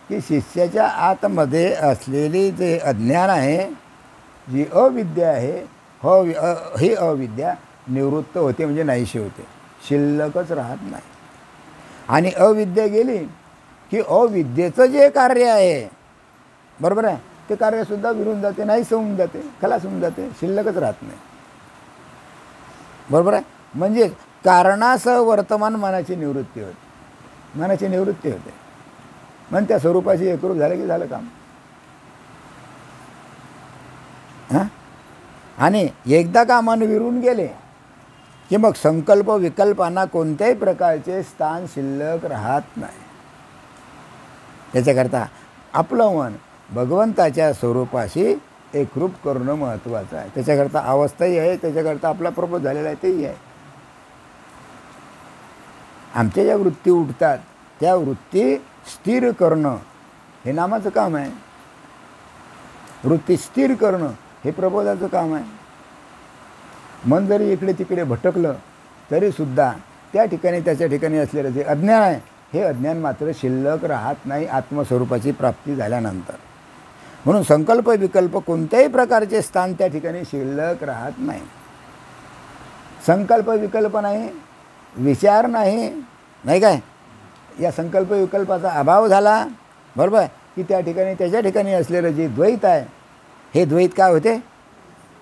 की शिष्याच्या आतमध्ये असलेली जे अज्ञान आहे, जी अविद्या आहे, ही अविद्या निवृत्त होते. म्हणजे नाहीशी होते, शिल्लकच राहत नाही. आणि अविद्या गेली की अविद्येचं जे कार्य आहे, बरोबर आहे, ते कार्यसुद्धा विरून जाते, नाहीसं होऊन जाते, खलास होऊन जाते, शिल्लकच राहत नाही. बरोबर आहे. म्हणजे कारणासह वर्तमान मनाची निवृत्ती होते. मनाची निवृत्ती होते. मग त्या स्वरूपाशी एकरूप झालं की झालं काम. हां, आणि एकदा का मन विरून गेले की मग संकल्प विकल्पांना कोणत्याही प्रकारचे स्थान शिल्लक राहत नाही. त्याच्याकरता आपलं मन भगवंताच्या स्वरूपाशी एकरूप करणं महत्त्वाचं आहे. त्याच्याकरता अवस्थाही आहे, त्याच्याकरता आपला प्रपोज झालेला आहे तेही आहे. आमच्या ज्या वृत्ती उठतात त्या वृत्ती स्थिर करणं हे नामाचं काम आहे. वृत्ती स्थिर करणं हे प्रबोधाचं काम आहे. मन जरी इकडे तिकडे भटकलं तरीसुद्धा त्या ठिकाणी त्याच्या ठिकाणी असलेलं जे अज्ञान आहे, हे अज्ञान मात्र शिल्लक राहत नाही आत्मस्वरूपाची प्राप्ती झाल्यानंतर. म्हणून संकल्प विकल्प कोणत्याही प्रकारचे स्थान त्या ठिकाणी शिल्लक राहत नाही. संकल्प विकल्प नाही, विचार नाही, नाही काय, या संकल्प विकल्पाचा अभाव झाला, बरोबर, की त्या ठिकाणी त्याच्या ठिकाणी असलेलं जे द्वैत आहे, हे द्वैत काय होते?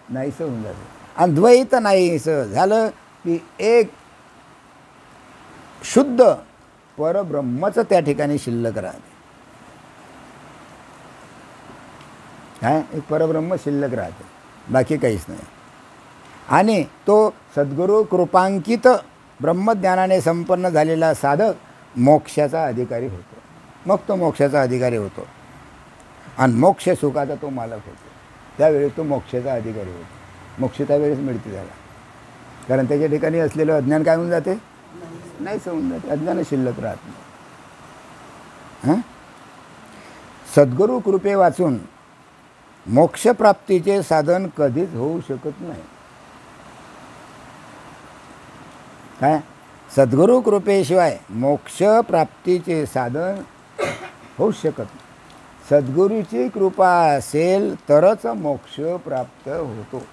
नाहीसं होऊन जाते. आणि द्वैत नाहीसं झालं की एक शुद्ध परब्रह्मच त्या ठिकाणी शिल्लक राहते. काय एक परब्रह्म शिल्लक राहते, बाकी काहीच नाही. आणि तो सद्गुरू कृपांकित ब्रह्मज्ञानाने संपन्न झालेला साधक मोक्षाचा अधिकारी होतो. मग तो मोक्षाचा अधिकारी होतो आणि मोक्ष सुखाचा तो मालक होतो. त्यावेळी तो मोक्षाचा अधिकारी होतो. मोक्ष त्यावेळेस मिळते त्याला, कारण त्याच्या ठिकाणी असलेलं अज्ञान काय होऊन जाते, नाहीच होऊन जाते. अज्ञान शिल्लक राहत नाही. सद्गुरू कृपे वाचून मोक्षप्राप्तीचे साधन कधीच होऊ शकत नाही. काय सद्गुरू कृपेशिवाय मोक्षप्राप्तीचे साधन होऊ शकत नाही. सद्गुरूची कृपा असेल तरच मोक्ष प्राप्त होतो.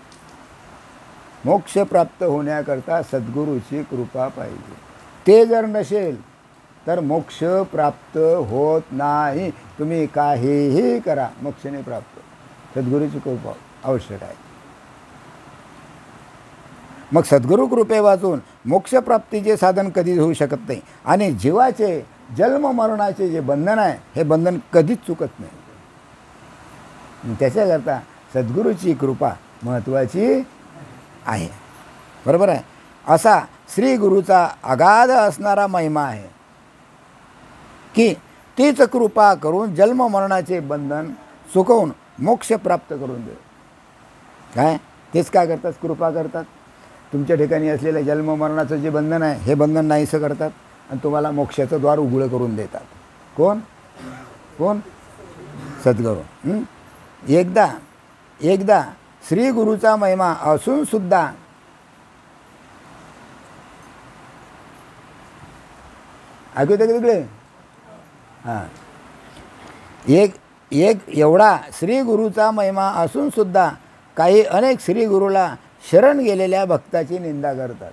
मोक्ष प्राप्त होण्याकरता सद्गुरूची कृपा पाहिजे. ते जर नसेल तर मोक्ष प्राप्त होत नाही. तुम्ही काहीही करा, मोक्ष नाही प्राप्त. सद्गुरूची कृपा आवश्यक आहे. मग सद्गुरू कृपे वाचून मोक्षप्राप्तीचे साधन कधीच होऊ शकत नाही. आणि जीवाचे जन्म मरणाचे जे बंधन आहे, हे बंधन कधीच चुकत नाही. त्याच्याकरता सद्गुरूची कृपा महत्त्वाची आहे. बरोबर आहे. असा श्री गुरुचा अगाध असणारा महिमा आहे की तीच कृपा करून जन्म मरणाचे बंधन चुकवून मोक्ष प्राप्त करून दे. काय तेच काय करतात, कृपा करतात. तुमच्या ठिकाणी असलेलं जन्म मरणाचं जे बंधन आहे, हे बंधन नाहीसं करतात आणि तुम्हाला मोक्षाचं द्वार उघडं करून देतात. कोण कोण सद्गुरू. एकदा श्री गुरुचा महिमा असून सुद्धा ऐकू येते तिकडे. हां, एक एवढा श्री गुरुचा महिमा असून सुद्धा काही अनेक श्री गुरुला शरण गेलेल्या भक्ताची निंदा करतात.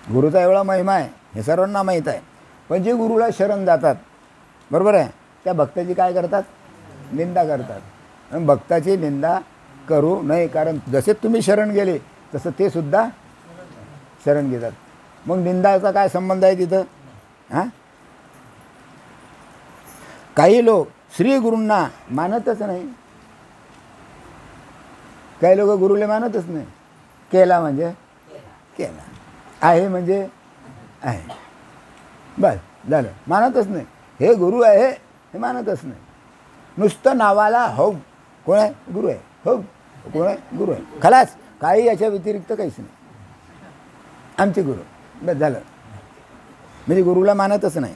गुरुचा एवढा महिमा आहे हे सर्वांना माहीत आहे, पण जे गुरुला शरण जातात, बरोबर आहे, त्या भक्ताची काय करतात, निंदा करतात. आणि भक्ताची निंदा करू नये, कारण जसे तुम्ही शरण गेले तसं ते सुद्धा शरण घेतात. मग निंदाचा काय संबंध आहे तिथं. हां, काही लोक श्री गुरूंना मानतच नाही. काही लोक गुरुला मानतच नाही. केला म्हणजे केला, आहे म्हणजे आहे, बस झालं. मानतच नाही. हे गुरु आहे हे मानतच नाही. नुसतं नावाला हो कोण आहे, गुरु आहे, हो कोण आहे, गुरु आहे, खलास. काही याच्या व्यतिरिक्त काहीच नाही. आमचे गुरु, बस झालं. म्हणजे गुरुला मानतच नाही.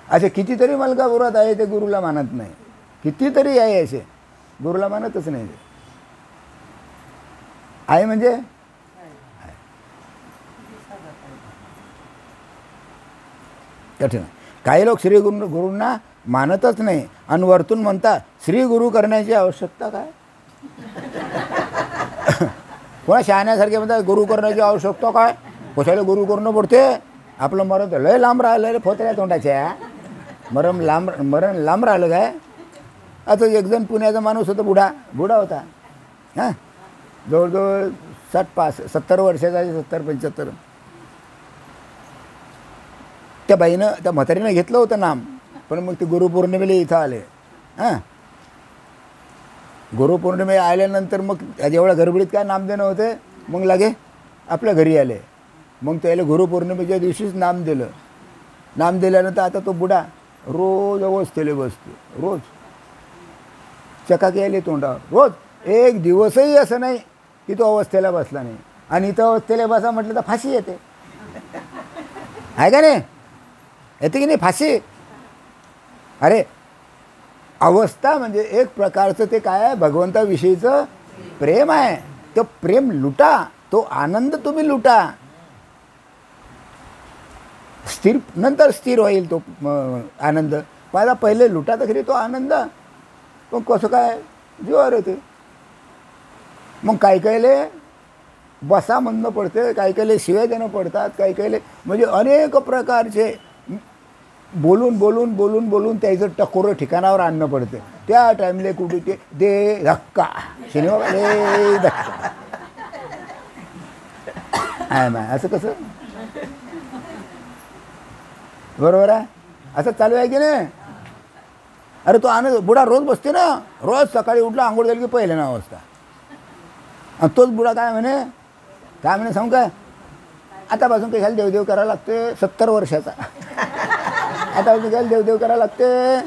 असे कितीतरी मलकापुरात आहे ते गुरुला मानत नाही. कितीतरी आहे असे गुरुला मानतच नाही. आहे म्हणजे कठीण. काही लोक श्री गुरूंना मानतच नाही आणि वरतून म्हणतात श्री गुरु करण्याची आवश्यकता काय. कोणा शहाण्यासारखे म्हणतात गुरु करण्याची आवश्यकता काय, कशाला गुरु करणं पडते. आपलं मरण लय लांब राहिलं रे फोतल्या तोंडाच्या. मरण लांब राहिलं काय. आता एक जण पुण्याचा माणूस होता, बुडा होता. हां, जवळजवळ 60-70 वर्षाचा, 70-75. त्या बाईनं, त्या म्हातारीनं घेतलं होतं नाम, पण मग ते गुरुपौर्णिमेला इथं आले. हां, गुरुपौर्णिमे आल्यानंतर मग एवढ्या गडबडीत काय नाम देणं होते. मग लागे आपल्या घरी आले. मग त्याला गुरुपौर्णिमेच्या दिवशीच नाम दिलं. नाम दिल्यानंतर आता तो बुडा रोज अवस्थेले बसतो. रोज चकाकी आली तोंडावर. रोज एक दिवसही असं नाही की तो अवस्थेला बसला नाही. आणि इथं अवस्थेला बसा म्हटलं तर फाशी येते. आहे का नाही, येते की नाही फाशी. अरे अवस्था म्हणजे एक प्रकारचं ते काय आहे, भगवंताविषयीचं प्रेम आहे. तो प्रेम लुटा, तो आनंद तुम्ही लुटा. स्थिर नंतर स्थिर होईल तो आनंद. पहिला पहिले लुटा तर खरी तो आनंद. पण कसं काय जीवावर येते. मग काही काहीले बसा म्हणणं पडते, काही काहीले शिवाय देणं पडतात, काही काहीले म्हणजे अनेक प्रकारचे बोलून बोलून बोलून बोलून त्याचं टकोरं ठिकाणावर आणणं पडते. त्या टाईमले कुठे ते दे धक्का, शनिवार दे धक्का. आहे माय असं कसं बरोबर आहे असं चालू आहे की नाही. अरे तो आनंद बुडा रोज बसते ना रोज सकाळी उठला आंघोळ झाली की पहिले 9 वाजता आणि तोच बुडा काय म्हणे सांगू काय आतापासून कशाला देवदेव करायला लागते 70 वर्षाचा आतापासून कशाला देवदेव करायला लागते.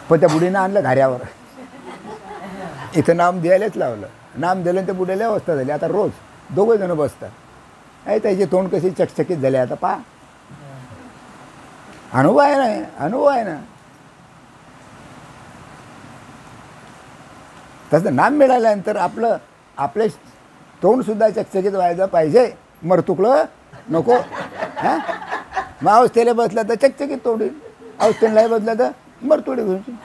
पण त्या बुडीनं आणलं घाऱ्यावर इथं नाम द्यायलाच लावलं नाम दिलं ते बुड्याला अवस्था झाली. आता रोज 2 जण बसतात आहे त्याचे तोंड कशी चकचकीत झाले आता पहा. अनुभव आहे ना तसं नाम मिळाल्यानंतर आपले तोंडसुद्धा चकचकीत व्हायला पाहिजे. मरतुकलं नको हां मग अवस्थेला बसला तर चकचकीत तोंडी अवस्थेला बसला तर मरतोडी घ्यायची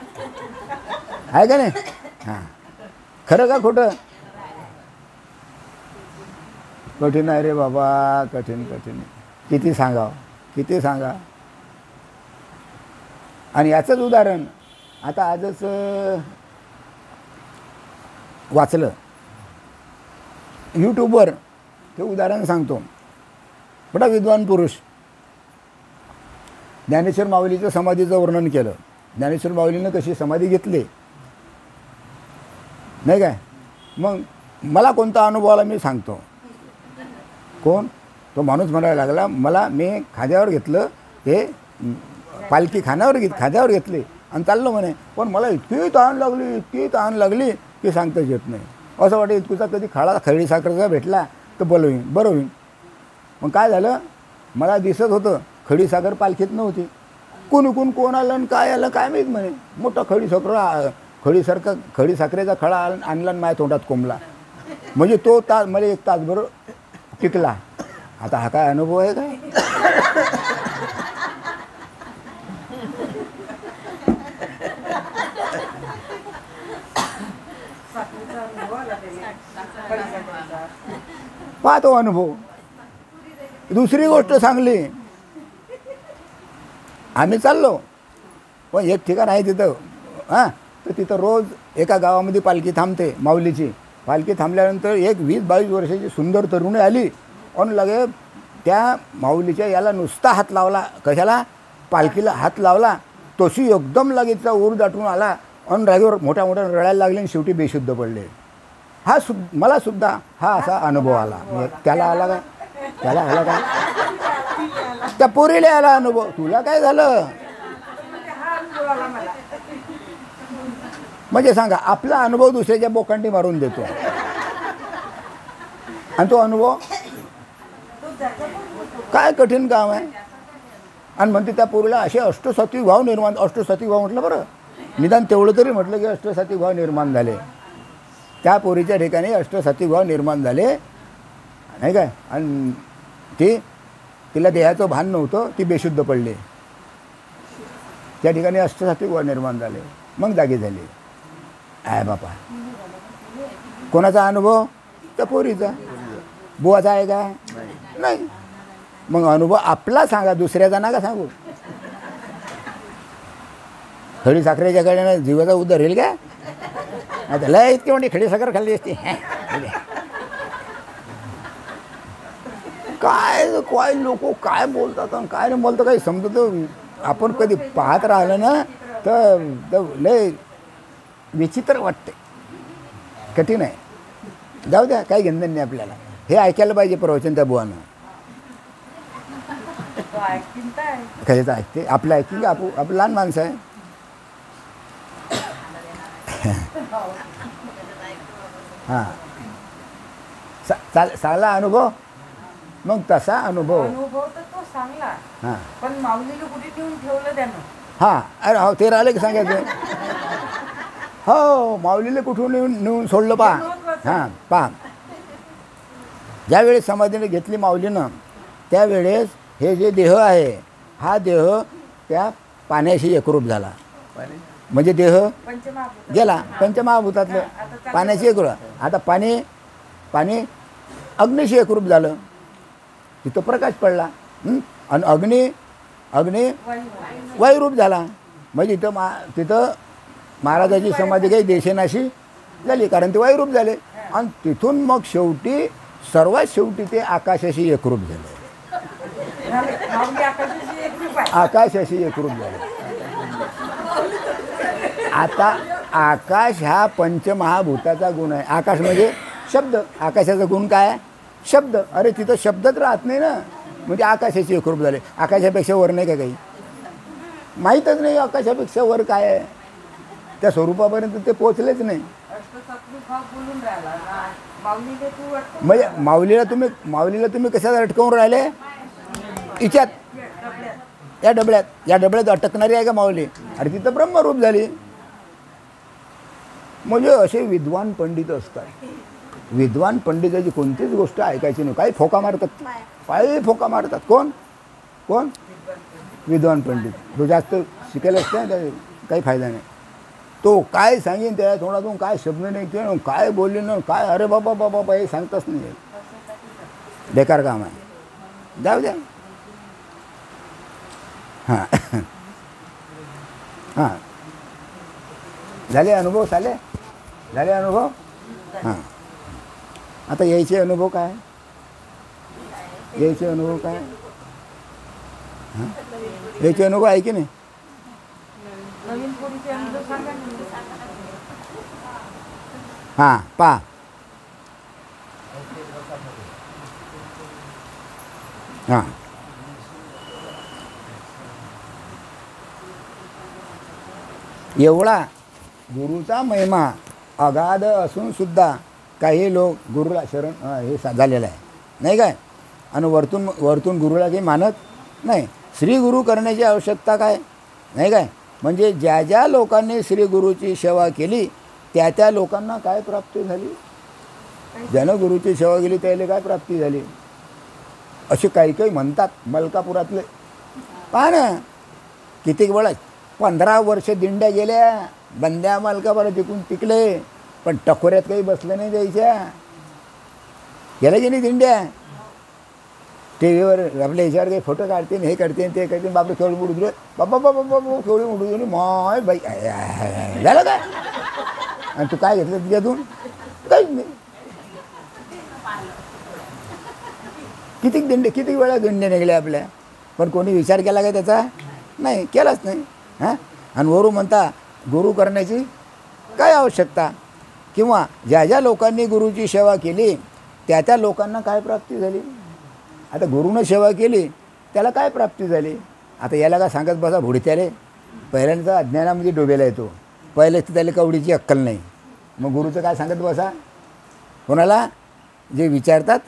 आहे का नाही. हां खरं का खोटं. कठीण आहे रे बाबा कठीण किती सांगा. आणि याचंच उदाहरण आता आजच वाचलं यूट्यूबवर ते उदाहरण सांगतो. बडा विद्वान पुरुष ज्ञानेश्वर माऊलीच्या समाधीचं वर्णन केलं. ज्ञानेश्वर माऊलीनं कशी समाधी घेतली नाही काय. मग मला कोणता अनुभव आला मी सांगतो. कोण तो माणूस म्हणायला लागला मी खाद्यावर घेतलं ते पालखी खाद्यावर घेतली आणि चाललो म्हणे पण मला इतकी तहान लागली की सांगताच येत नाही. असं वाटतं इतकुचा कधी खडी साखरेचा भेटला तर बरं होईन. मग काय झालं मला दिसत होतं खडी साखर पालखीत नव्हती. कोण आलं आणि काय आलं काय माहीत म्हणे. मोठा खडी साखरेचा खडा आणला आणि माझ्या तोंडात कोंबला. म्हणजे तो मला 1 तासभर टिकला. आता हा काय अनुभव आहे काय. पाहतो अनुभव. दुसरी गोष्ट सांगली आम्ही चाललो पण एक ठिकाण आहे तिथं हां तर तिथं रोज एका गावामध्ये पालखी थांबते माऊलीची. पालखी थांबल्यानंतर एक 20-22 वर्षाची सुंदर तरुणी आली आणि लगे त्या माऊलीच्या याला नुसता हात लावला. कशाला पालखीला हात लावला. तशी एकदम लगेचचा ऊर दाटून आला आणि रागीवर मोठ्या रडायला लागले आणि शेवटी बेशुद्ध पडले. मला सुद्धा हा असा अनुभव आला. त्याला आला काय त्या पोरीला आला अनुभव. तुला काय झालं म्हणजे सांगा. आपला अनुभव दुसऱ्याच्या बोकांडी मारून देतो आणि तो अनुभव काय कठीण काम आहे. आणि म्हणते त्या पोरीला असे अष्टसात्विक भाव म्हटलं बरं निदान तेवढं तरी म्हटलं की अष्टसात्विक भाव निर्माण झाले. त्या पोरीच्या ठिकाणी अष्टसात्विक भाव निर्माण झाले नाही काय. आणि तिला देहाचं भान नव्हतं ती बेशुद्ध पडली. त्या ठिकाणी अष्टसात्विक भाव निर्माण झाले मग जागी झाली. आहे बापा कोणाचा अनुभव त्या पोरीचा. बुवाचा आहे का नाही. मग अनुभव आपला सांगा दुसऱ्याचा नका सांगू. खडी साखरेच्या गाड्यानं जीवाचा उद्धार होईल का. आता लय इतकी म्हणजे खडी साखर खाल्ली असते. काय लोक काय बोलतात आणि काय नाही बोलतं काही समजत. आपण कधी पाहत राहिलं ना तर लय विचित्र वाटते. कठीण आहे. जाऊ द्या काही घेणं नाही आपल्याला. हे ऐकायला पाहिजे प्रवचन त्या बुवानं. कशाचं ऐकते आपलं ऐकते का. आपण लहान माणसं आहे. हां चांगला अनुभव. मग तसा अनुभव तर तो सांगला. हां पण माऊलीला कुठे नेऊन ठेवलं त्यानं. हां अरे हो ते राहिले की सांगायचं. हो माऊलीला कुठून नेऊन सोडलं पहा. हां पहा ज्यावेळेस समाधीने घेतली माऊलीनं त्यावेळेस हे जे देह आहे हा देह त्या पाण्याशी एकरूप झाला. म्हणजे देह गेला पंचमहाभूतातलं पाण्याशी एकरूप. आता पाणी अग्नीशी एकरूप झालं. तिथं प्रकाश पडला आणि अग्नी वायुरूप झाला. म्हणजे तिथं महाराजाची समाधी काही देशेनाशी झाली कारण ते वायुरूप झाले. आणि तिथून मग शेवटी सर्वात शेवटी ते आकाशाशी एकरूप झाले. माऊली आकाशाची एक रूप आहे. आकाशाशी एकरूप झाले. आता आकाश हा पंचमहाभूताचा गुण आहे. आकाश म्हणजे शब्द. आकाशाचा गुण काय आहे? शब्द. अरे तिथं शब्दच राहत नाही ना, म्हणजे आकाशाची एकरूप झाले. आकाशापेक्षा वर नाही का काही? माहीतच नाही आकाशापेक्षा वर काय आहे. त्या स्वरूपापर्यंत ते पोचलेच नाही. अष्टसत्रूप हा बोलून राहिला ना. माऊलीला तू वाटतं म्हणजे माऊलीला तुम्ही कशात अटकवून राहिले? हिच्यात, या डबळ्यात अटकणारी आहे का माऊली? अरे तिथं ब्रह्मरूप झाली. म्हणजे असे विद्वान पंडित असतात. विद्वान पंडिताची कोणतीच गोष्ट ऐकायची नाही. काही फोका मारतात. कोण? विद्वान पंडित. तो जास्त शिकायला असते ना, काही फायदा नाही. तो काय सांगेन त्या तोंडातून काय शब्द नाही किंवा काय बोलले ना काय, अरे बाबा हे सांगताच नाही. बेकार काम आहे. जाऊ द्या. हां झाले अनुभव. हां आता यायचे अनुभव काय? यायचे अनुभव आहे की नाही? नवीन पोरीचे अनुभव सांगा ना. हां पहा. हां एवढा गुरुचा महिमा अगाध असून सुद्धा काही लोक गुरुला शरण हे झालेलं आहे नाही काय, आणि वरतून गुरुला काही मानत नाही. श्री गुरु करण्याची आवश्यकता काय नाही काय. म्हणजे ज्या ज्या लोकांनी श्री गुरुची सेवा केली त्या लोकांना काय प्राप्ती झाली? ज्यानं गुरुची सेवा केली त्याला काय प्राप्ती झाली? असे काही म्हणतात मलकापुरातले. पहा ना कितीक वेळा 15 वर्ष दिंड्या गेल्या, बंद्या मलकापुरात तिकून टिकले, पण टकोऱ्यात काही बसलं नाही द्यायच्या. गेल्या की नाही दिंड्या? टी व्हीवर आपल्या ह्याच्यावर काही फोटो काढते, हे करते ते करते. बापरे केवढी उडू बाबा केवढी उडू माय बाई झालं काय? आणि तू काय घेतलं तिच्यातून? काहीच नाही. किती वेळा दिंड्या निघल्या आपल्या, पण कोणी विचार केला काय त्याचा? नाही केलाच नाही. हां आणि वरून म्हणता गुरु करण्याची काय आवश्यकता? किंवा ज्या ज्या लोकांनी गुरुची सेवा केली त्या लोकांना काय प्राप्ती झाली? आता गुरुनं सेवा केली त्याला काय प्राप्ती झाली? आता याला काय सांगत बसा भुडीत्याले. पहिल्यांदा अज्ञानामध्ये डोबेला येतो. पहिलेच तर त्याला कवडीची अक्कल नाही, मग गुरुचं काय सांगत बसा? कोणाला? जे विचारतात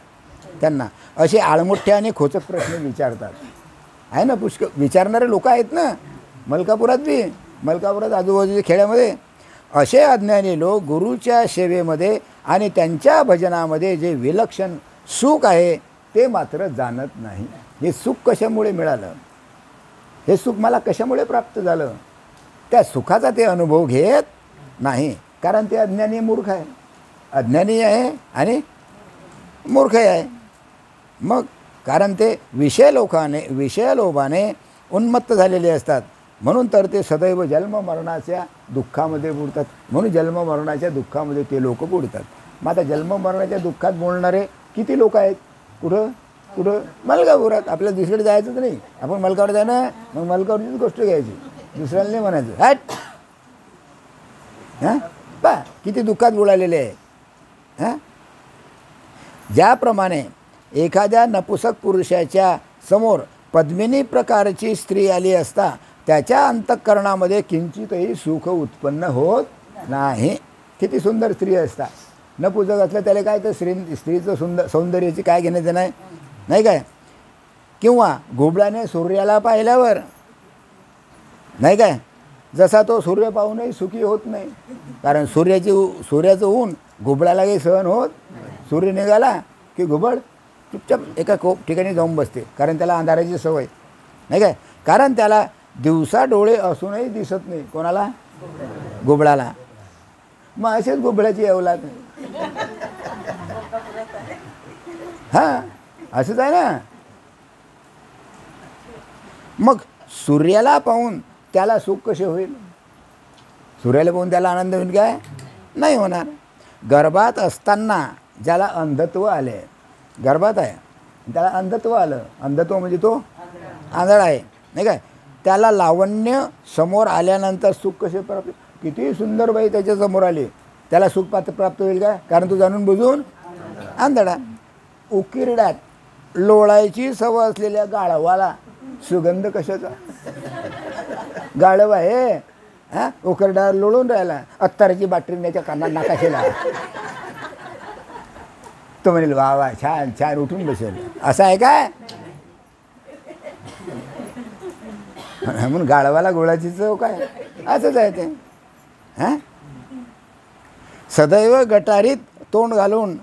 त्यांना. असे आळमोठ्या आणि खोचक प्रश्न विचारतात. आहे ना पुष्कळ विचारणारे लोक आहेत ना मलकापुरात आजूबाजूच्या खेड्यामध्ये. असे अज्ञानी लोक गुरुच्या सेवेमध्ये आणि त्यांच्या भजनामध्ये जे विलक्षण सुख आहे ते मात्र जाणत नाही. हे सुख कशामुळे मिळालं? हे सुख मला कशामुळे प्राप्त झालं? त्या सुखाचा ते अनुभव घेत नाही, कारण ते अज्ञानी मूर्ख आहे. अज्ञानी आहे आणि मूर्खही आहे. मग कारण ते विषय लोभाने उन्मत्त झालेले असतात. म्हणून तर ते सदैव जन्ममरणाच्या दुःखामध्ये बुडतात. म्हणून जन्ममरणाच्या दुःखामध्ये ते लोक बुडतात. मग आता जन्ममरणाच्या दुःखात बोलणारे किती लोक आहेत? कुठं मलकापुरात. आपल्याला दुसरीकडे जायचंच नाही. आपण मलकावर जाय ना, मग मलकावरचीच गोष्ट घ्यायची, दुसऱ्याला नाही म्हणायचं. हट हां पा किती दुःखात बुडालेले आहे. हां ज्याप्रमाणे एखाद्या नपुसक पुरुषाच्या समोर पद्मिनी प्रकारची स्त्री आली असता त्याच्या अंतःकरणामध्ये किंचितही सुख उत्पन्न होत नाही. किती सुंदर स्त्री असतात, नपुसक असलं त्याला काय, तर स्त्रीचं सौंदर्याची काय घेण्याचं नाही काय. किंवा घुबडाने सूर्याला पाहिल्यावर नाही काय, जसा तो सूर्य पाहूनही सुखी होत नाही, कारण सूर्याचं ऊन घुबडाला काही सहन होत. सूर्य निघाला की घुबड चुपचाप एका ठिकाणी जाऊन बसते, कारण त्याला अंधाराची सवय नाही काय. कारण त्याला दिवसा डोळे असूनही दिसत नाही. कोणाला? घुबडाला. मग असेच घुबडाची अवलाद. हां असंच आहे ना. मग सूर्याला पाहून त्याला सुख कसे होईल? सूर्याला पाहून त्याला आनंद होईल काय? नाही होणार. गर्भात असताना ज्याला अंधत्व आले, गर्भात आहे, त्याला अंधत्व आलं. अंधत्व म्हणजे तो आंधळा आहे, नाही काय. त्याला लावण्य समोर आल्यानंतर सुख कसे प्राप्त, किती सुंदर बाई त्याच्यासमोर आली, त्याला सुख प्राप्त होईल का? कारण तू जाणून बुजून आंधळा. उकिरड्यात लोळायची सवय असलेल्या गाढवाला सुगंध कशाचा? गाढव आहे, हां, उकिरड्यावर लोळून राहिला, अत्तराची बाटली त्याच्या कानात नाकाशेला. तो म्हणेल वा वा, छान छान, उठून बसेल. असं आहे काय? म्हणून गाढवाला गोळाची चव काय? असंच आहे ते. हां, सदैव गटारीत तोंड घालून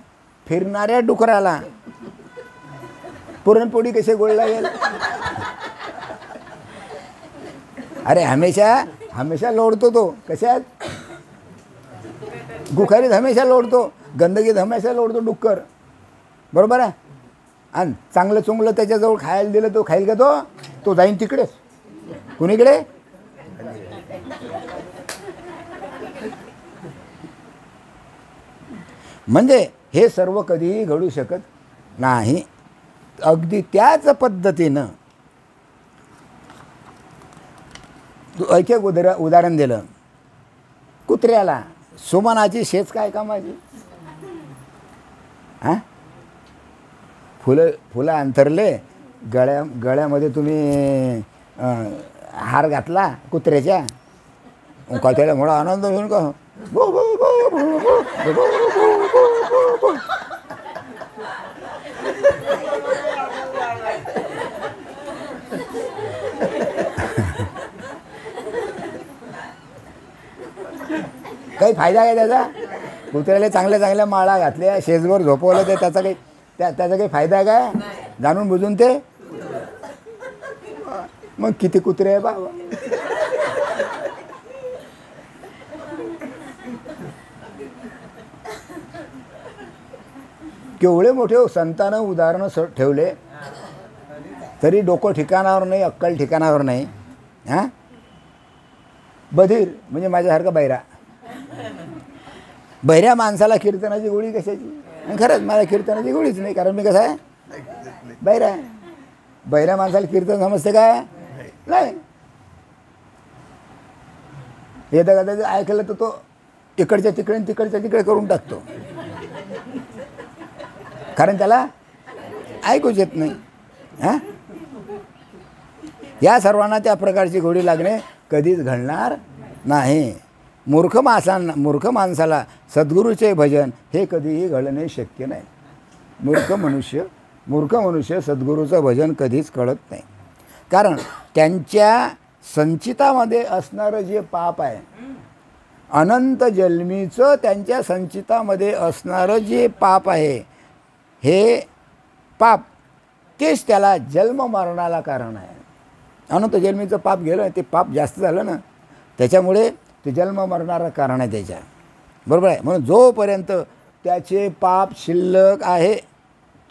फिरणाऱ्या डुकराला पुरणपोळी कसे गोड लागेल? अरे हमेशा हमेशा लोळतो तो. कशात? गुखारीत हमेशा लोळतो, गंदगीत हमेशा लोळतो डुक्कर, बरोबर आहे. आणि चांगलं चुंगलं त्याच्याजवळ खायला दिलं तो खाईल का? तो जाईन तिकडेच. कुणीकडे? म्हणजे हे सर्व कधीही घडू शकत नाही. अगदी त्याच पद्धतीनं एक उदाहरण दिलं. कुत्र्याला सुमनाची शेच काय कामाची? हां, फुलं अंतरले, गळ्यामध्ये तुम्ही हार घातला कुत्र्याच्या, का त्याला मोठा आनंद घेऊन का काही फायदा आहे त्याचा? कुत्र्याला चांगल्या चांगल्या माळा घातल्या, शेजवर झोपवलं, ते त्याचा काही त्याचा काही फायदा आहे काय? जाणून बुजून ते. मग किती कुत्रे आहे बाबा. केवढे मोठे संतानं उदाहरणं ठेवले तरी डोकं ठिकाणावर नाही, अक्कल ठिकाणावर नाही. हां, बधीर म्हणजे माझ्यासारखा बहिरा. बहिऱ्या माणसाला कीर्तनाची गोळी कशाची? आणि खरंच मला कीर्तनाची गोळीच नाही, कारण मी कसं आहे, बहिरा आहे. बहिऱ्या माणसाला कीर्तन समजते काय? नाही. येतं का ऐकलं तर तो इकडच्या तिकडे तिकडच्या तिकडे करून टाकतो, कारण त्याला ऐकूच येत नाही. हां, या सर्वांना त्या प्रकारची गोडी लागणे कधीच घडणार नाही. मूर्ख माणसाला सद्गुरूचे भजन हे कधीही घडणे शक्य नाही. मूर्ख मनुष्य सद्गुरूचं भजन कधीच कळत नाही, कारण त्यांच्या संचितामध्ये असणारं जे पाप आहे, अनंत जन्मीचं त्यांच्या संचितामध्ये असणारं जे पाप आहे, हे पाप तेच त्याला जन्म मरणाला कारण आहे. अनंत जन्मीचं पाप गेलं, ते पाप जास्त झालं ना, त्याच्यामुळे ते जन्म मरणारं कारण आहे त्याच्या, बरोबर आहे. म्हणून जोपर्यंत त्याचे पाप शिल्लक आहे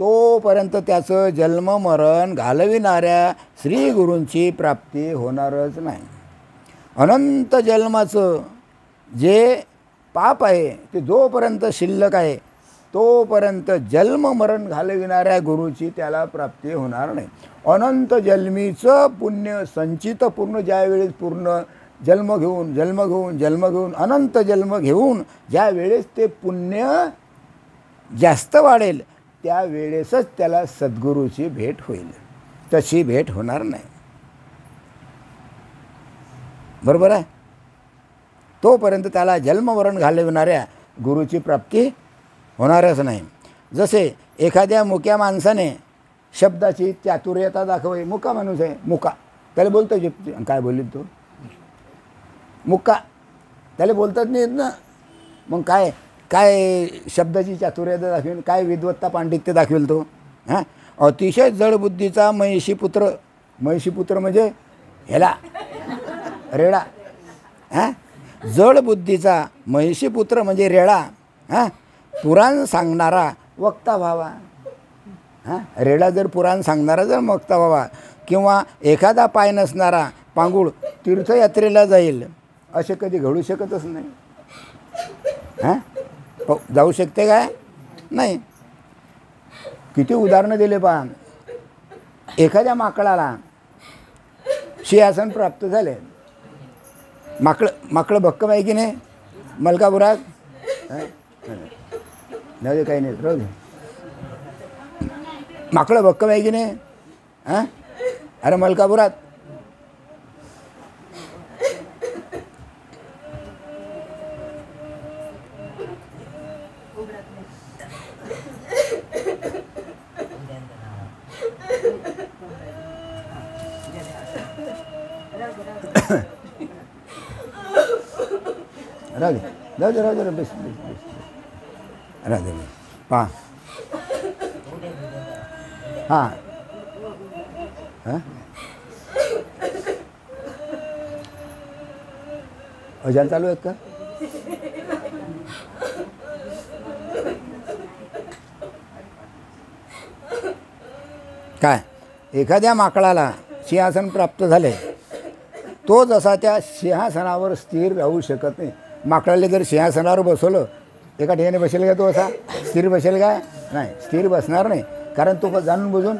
तोपर्यंत त्याचं जन्म मरण घालविणाऱ्या श्री गुरूंची प्राप्ती होणारच नाही. अनंत जन्माचं जे पाप आहे ते जोपर्यंत शिल्लक आहे तोपर्यंत जन्म मरण घालविणाऱ्या गुरुची त्याला प्राप्ती होणार नाही. अनंत जन्मीचं पुण्य संचित पूर्ण ज्यावेळेस पूर्ण जन्म घेऊन अनंत जन्म घेऊन ज्या वेळेस ते पुण्य जास्त वाढेल त्यावेळेसच त्याला सद्गुरूची भेट होईल, तशी भेट होणार नाही, बरोबर आहे. तोपर्यंत त्याला जन्ममरण घालविणाऱ्या गुरुची प्राप्ती होणारच नाही. जसे एखाद्या मुक्या माणसाने शब्दाची चातुर्यता दाखवली, मुका माणूस आहे, मुका, त्याला बोलतो जिप्ती, काय बोलली तो मुक्का, त्याला बोलतात नाही येत ना. मग काय काय शब्दाची चातुर्यता दाखवेल, काय विद्वत्ता पांडित्य दाखवेल तो? हां, अतिशय जडबुद्धीचा महिषी पुत्र म्हणजे ह्याला रेडा. हां, जडबुद्धीचा महिषी पुत्र म्हणजे रेडा. हां, पुराण सांगणारा वक्ता व्हावा. हां, रेडा जर पुराण सांगणारा जर वक्ता व्हावा, किंवा एखादा पाय नसणारा पांगुळ तीर्थयात्रेला जाईल, असे कधी घडू शकतच नाही. हां, जाऊ शकते काय? नाही. किती उदाहरणं दिले पहा. एखाद्या माकडाला सिंहासन प्राप्त झाले. माकडं भक्कम आहे की नाही मलकापुरात? नाही काही नाही, राहू दे. माकडं भक्कम आहे की नाही? हां, अरे मलकापुरात राहू दे, जाऊ दे, राहू दे, बेस बेस बेस राहू दे. पहा हां हां, अजान चालू आहेत का? काय एखाद्या माकडाला सिंहासन प्राप्त झाले, तो जसा त्या सिंहासनावर स्थिर राहू शकत नाही. माकडाला जर सिंहासनावर बसवलं, एका ठिकाणी बसेल का तो असा स्थिर बसेल काय? नाही, स्थिर बसणार नाही. कारण तो जाणून बुजून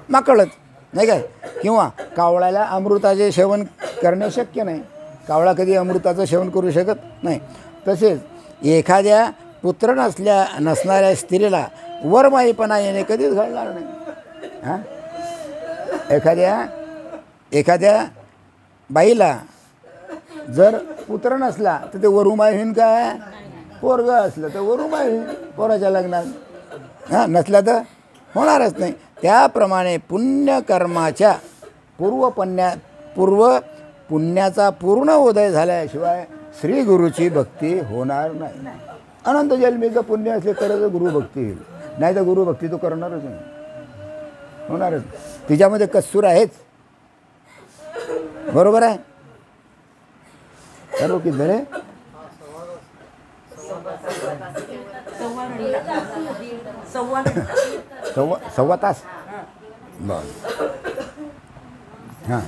माकडच नाही काय. किंवा कावळ्याला अमृताचे सेवन करणे शक्य नाही. कावळा कधी अमृताचं सेवन करू शकत नाही. तसेच एखाद्या पुत्र नसणाऱ्या स्त्रीला वरमाईपणा येणे कधीच घडणार नाही. हां, एखाद्या बाईला जर पुत्र नसला तर ते वरुमाई होईन काय? पोरगं असलं तर वरुमाई होईन पोराच्या लग्नात. हां, नसला तर होणारच नाही. त्याप्रमाणे पुण्यकर्माच्या पूर्व पुण्याचा पूर्ण उदय झाल्याशिवाय श्री गुरुची भक्ती होणार नाही. अनंत जन्मीचं पुण्य असले तरच गुरुभक्ती होईल, नाही तर गुरुभक्ती तो करणारच नाही, होणारच. तिच्यामध्ये कसूर आहेच. बरोबर आहे. सर्व किती झाले? सव्वा तास. बरं, हां,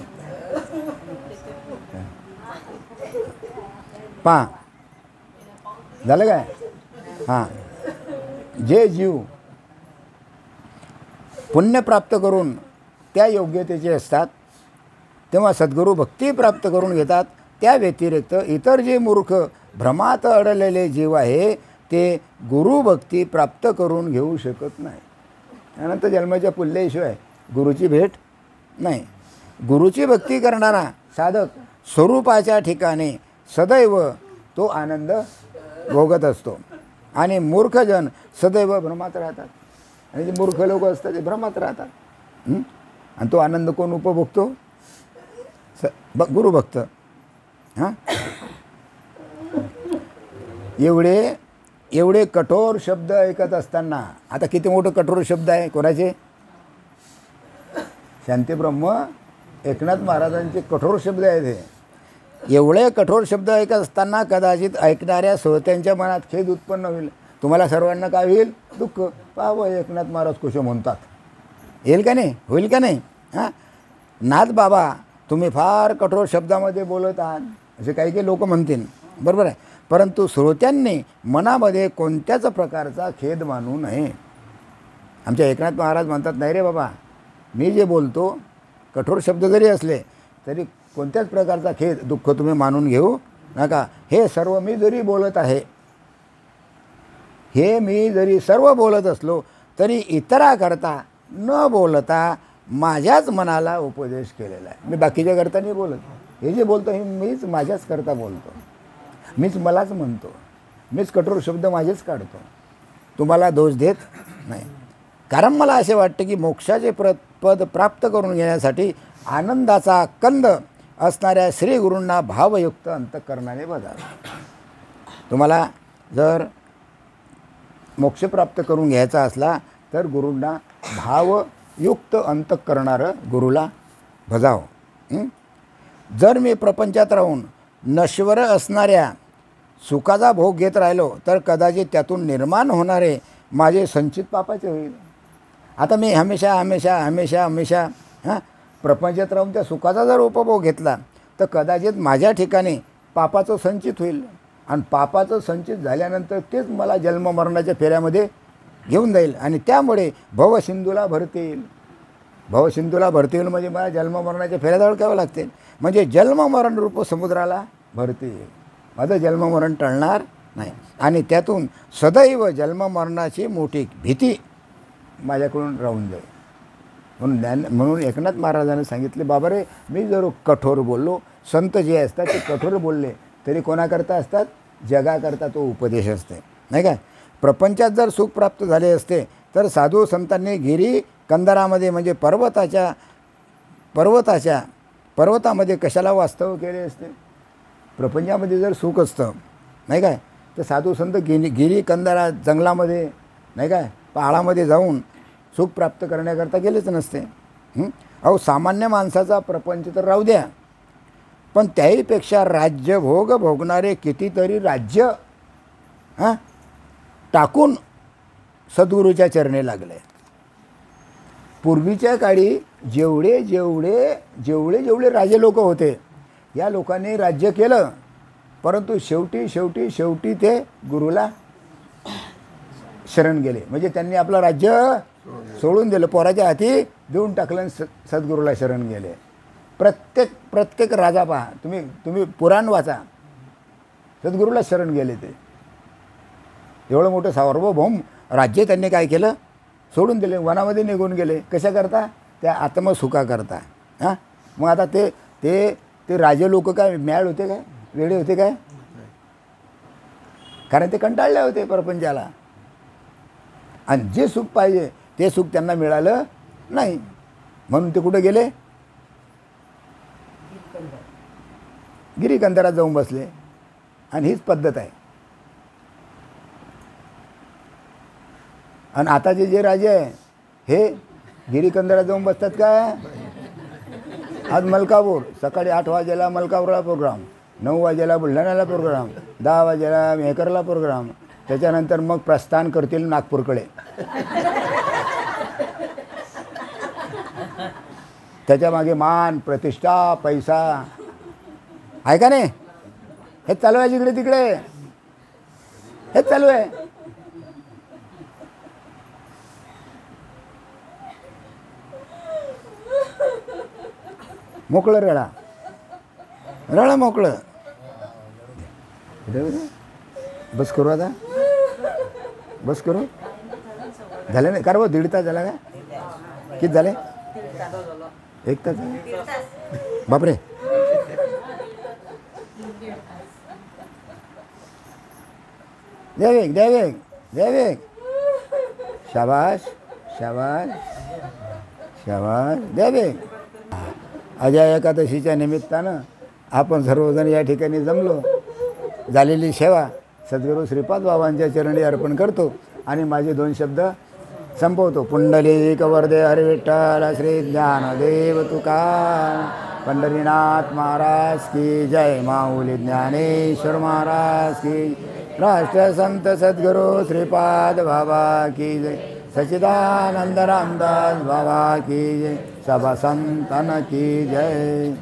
पहा झालं काय? हां, जे जीव पुण्य प्राप्त करून त्या योग्यतेचे असतात तेव्हा सद्गुरू भक्ती प्राप्त करून घेतात. त्या व्यतिरिक्त इतर जे मूर्ख भ्रमात अडलेले जीव आहे ते गुरुभक्ती प्राप्त करून घेऊ शकत नाही. त्यानंतर जन्माच्या पुल्याशिवाय गुरुची भेट नाही. गुरुची भक्ती करणारा साधक स्वरूपाच्या ठिकाणी सदैव तो आनंद भोगत असतो आणि मूर्खजन सदैव भ्रमात राहतात. आणि जे मूर्ख लोक असतात ते भ्रमात राहतात. आणि तो आनंद कोण उपभोगतो? गुरुभक्त. हां, एवढे कठोर शब्द ऐकत असताना, आता किती मोठं कठोर शब्द आहे कोणाचे? शांतीब्रह्म एकनाथ महाराजांचे कठोर शब्द आहेत हे. एवढे कठोर शब्द ऐकत असताना कदाचित ऐकणाऱ्या श्रोत्यांच्या मनात खेद उत्पन्न होईल. तुम्हाला सर्वांना काय होईल? दुःख. पाहावं एकनाथ महाराज कुशे म्हणतात. येईल का नाही? होईल का नाही? हां, नाथ बाबा तुम्ही फार कठोर शब्दामध्ये बोलत आहात असे काही काही लोक म्हणतील. बरोबर आहे. परंतु श्रोत्यांनी मनामध्ये कोणत्याच प्रकारचा खेद मानू नये. आमच्या एकनाथ महाराज म्हणतात, नाही रे बाबा, मी जे बोलतो कठोर शब्द जरी असले तरी कोणत्याच प्रकारचा खेद दुःख तुम्ही मानून घेऊ नका. हे सर्व मी जरी बोलत आहे, हे मी जरी सर्व बोलत असलो तरी इतराकरता न बोलता माझ्याच मनाला उपदेश केलेला आहे. मी बाकीच्या करता नाही बोलत. हे जे बोलतो हे मीच माझ्याच करता बोलतो. मीच मलाच म्हणतो. मीच कठोर शब्द माझेच काढतो. तुम्हाला दोष देत नाही. कारण मला असे वाटते की मोक्षाचे पद प्राप्त करून घेण्यासाठी आनंदाचा कंद असणाऱ्या श्री गुरूंना भावयुक्त अंतःकरणाने बघावे. तुम्हाला जर मोक्ष प्राप्त करून घ्यायचा असला तर गुरूंना भावयुक्त अंतःकरणारं गुरुला भजावं. जर मी प्रपंचात राहून नश्वर असणाऱ्या सुखाचा भोग घेत राहिलो तर कदाचित त्यातून निर्माण होणारे माझे संचित पापाचे होईल. आता मी हमेशा प्रपंचात राहून त्या सुखाचा जर उपभोग घेतला तर कदाचित माझ्या ठिकाणी पापाचं संचित होईल. आणि पापाचं संचित झाल्यानंतर तेच मला जन्ममरणाच्या फेऱ्यामध्ये घेऊन जाईल आणि त्यामुळे भवसिंधूला भरतील. भवसिंधूला भरतील म्हणजे मला जन्ममरणाच्या फेऱ्या ओळखावं लागतील. म्हणजे जन्ममरण रूप समुद्राला भरतील. माझं जन्ममरण टळणार नाही आणि त्यातून सदैव जन्ममरणाची मोठी भीती माझ्याकडून राहून जाईल. म्हणून एकनाथ महाराजांनी सांगितले, बाबा रे, मी जर कठोर बोललो, संत जे असतात ते कठोर बोलले तरी कोणाकरता असतात? जगाकरता तो उपदेश असते, नाही काय. प्रपंचात जर सुख प्राप्त झाले असते तर साधू संतांनी गिरी कंदरामध्ये म्हणजे पर्वतामध्ये कशाला वास्तव केले असते? प्रपंचामध्ये जर सुख असतं, नाही काय, तर साधू संत गिरी कंदरा जंगलामध्ये, नाही काय, पहाडामध्ये जाऊन सुख प्राप्त करण्याकरता गेलेच नसते. अहो, सामान्य माणसाचा प्रपंच तर राहू द्या, पण त्याहीपेक्षा राज्यभोग भोगणारे कितीतरी राज्य टाकून सद्गुरूच्या चरणी लागले. पूर्वीच्या काळी जेवढे राजे लोक होते, या लोकांनी राज्य केलं, परंतु शेवटी ते गुरुला शरण गेले. म्हणजे त्यांनी आपलं राज्य सोडून दिलं, पोराच्या हाती देऊन टाकलं आणि सद्गुरूला शरण गेले. प्रत्येक राजा पहा, तुम्ही पुराण वाचा, सद्गुरूला शरण गेले. ते एवढं मोठं सार्वभौम राज्य त्यांनी काय केलं? सोडून दिले, वनामध्ये निघून गेले. कशा करता? त्या आत्मसुखाकरता. मग आता ते राजे लोक काय मॅड होते काय? वेडे होते काय? कारण ते कंटाळले होते प्रपंचाला आणि जे सुख पाहिजे ते सुख त्यांना मिळालं नाही. म्हणून ते कुठे गेले? गिरीकंदरात जाऊन बसले. आणि हीच पद्धत आहे. आणि आताचे जे राजे आहे हे गिरीकंदरात जाऊन बसतात काय? आज मलकापूर, सकाळी 8 वाजेला मलकापूरला प्रोग्राम, 9 वाजेला बुलढाण्याला प्रोग्राम, 10 वाजेला मेहकरला प्रोग्राम, त्याच्यानंतर मग प्रस्थान करतील नागपूरकडे. त्याच्यामागे मान, प्रतिष्ठा, पैसा आहे का नाही? हेच चालू आहे जिकडे तिकडे, हेच चालू आहे. मोकळं रळा मोकळं. बस करू आता, बस करू. झाले नाही? कारण 1.5 तास झाला का? किती झाले? 1 तास झाले. बापरे. द्यावेग. शाबाश शाबाश शाबाश. द्यावेग. अजय एकादशीच्या निमित्तानं आपण सर्वजण या ठिकाणी जमलो. झालेली सेवा सद्गुरू श्रीपाद बाबांच्या चरणी अर्पण करतो आणि माझे 2 शब्द संपवतो. पुंडलिक वरदे हरी विठ्ठल श्री ज्ञानदेव तुकार. पंढरीनाथ महाराज की जय. माऊली ज्ञानेश्वर महाराज की. राष्ट्रसंत सद्गुरू श्रीपाद बाबा की जय. सच्चिदानंद रामदास बाबा की जय. सभा संतन की जय.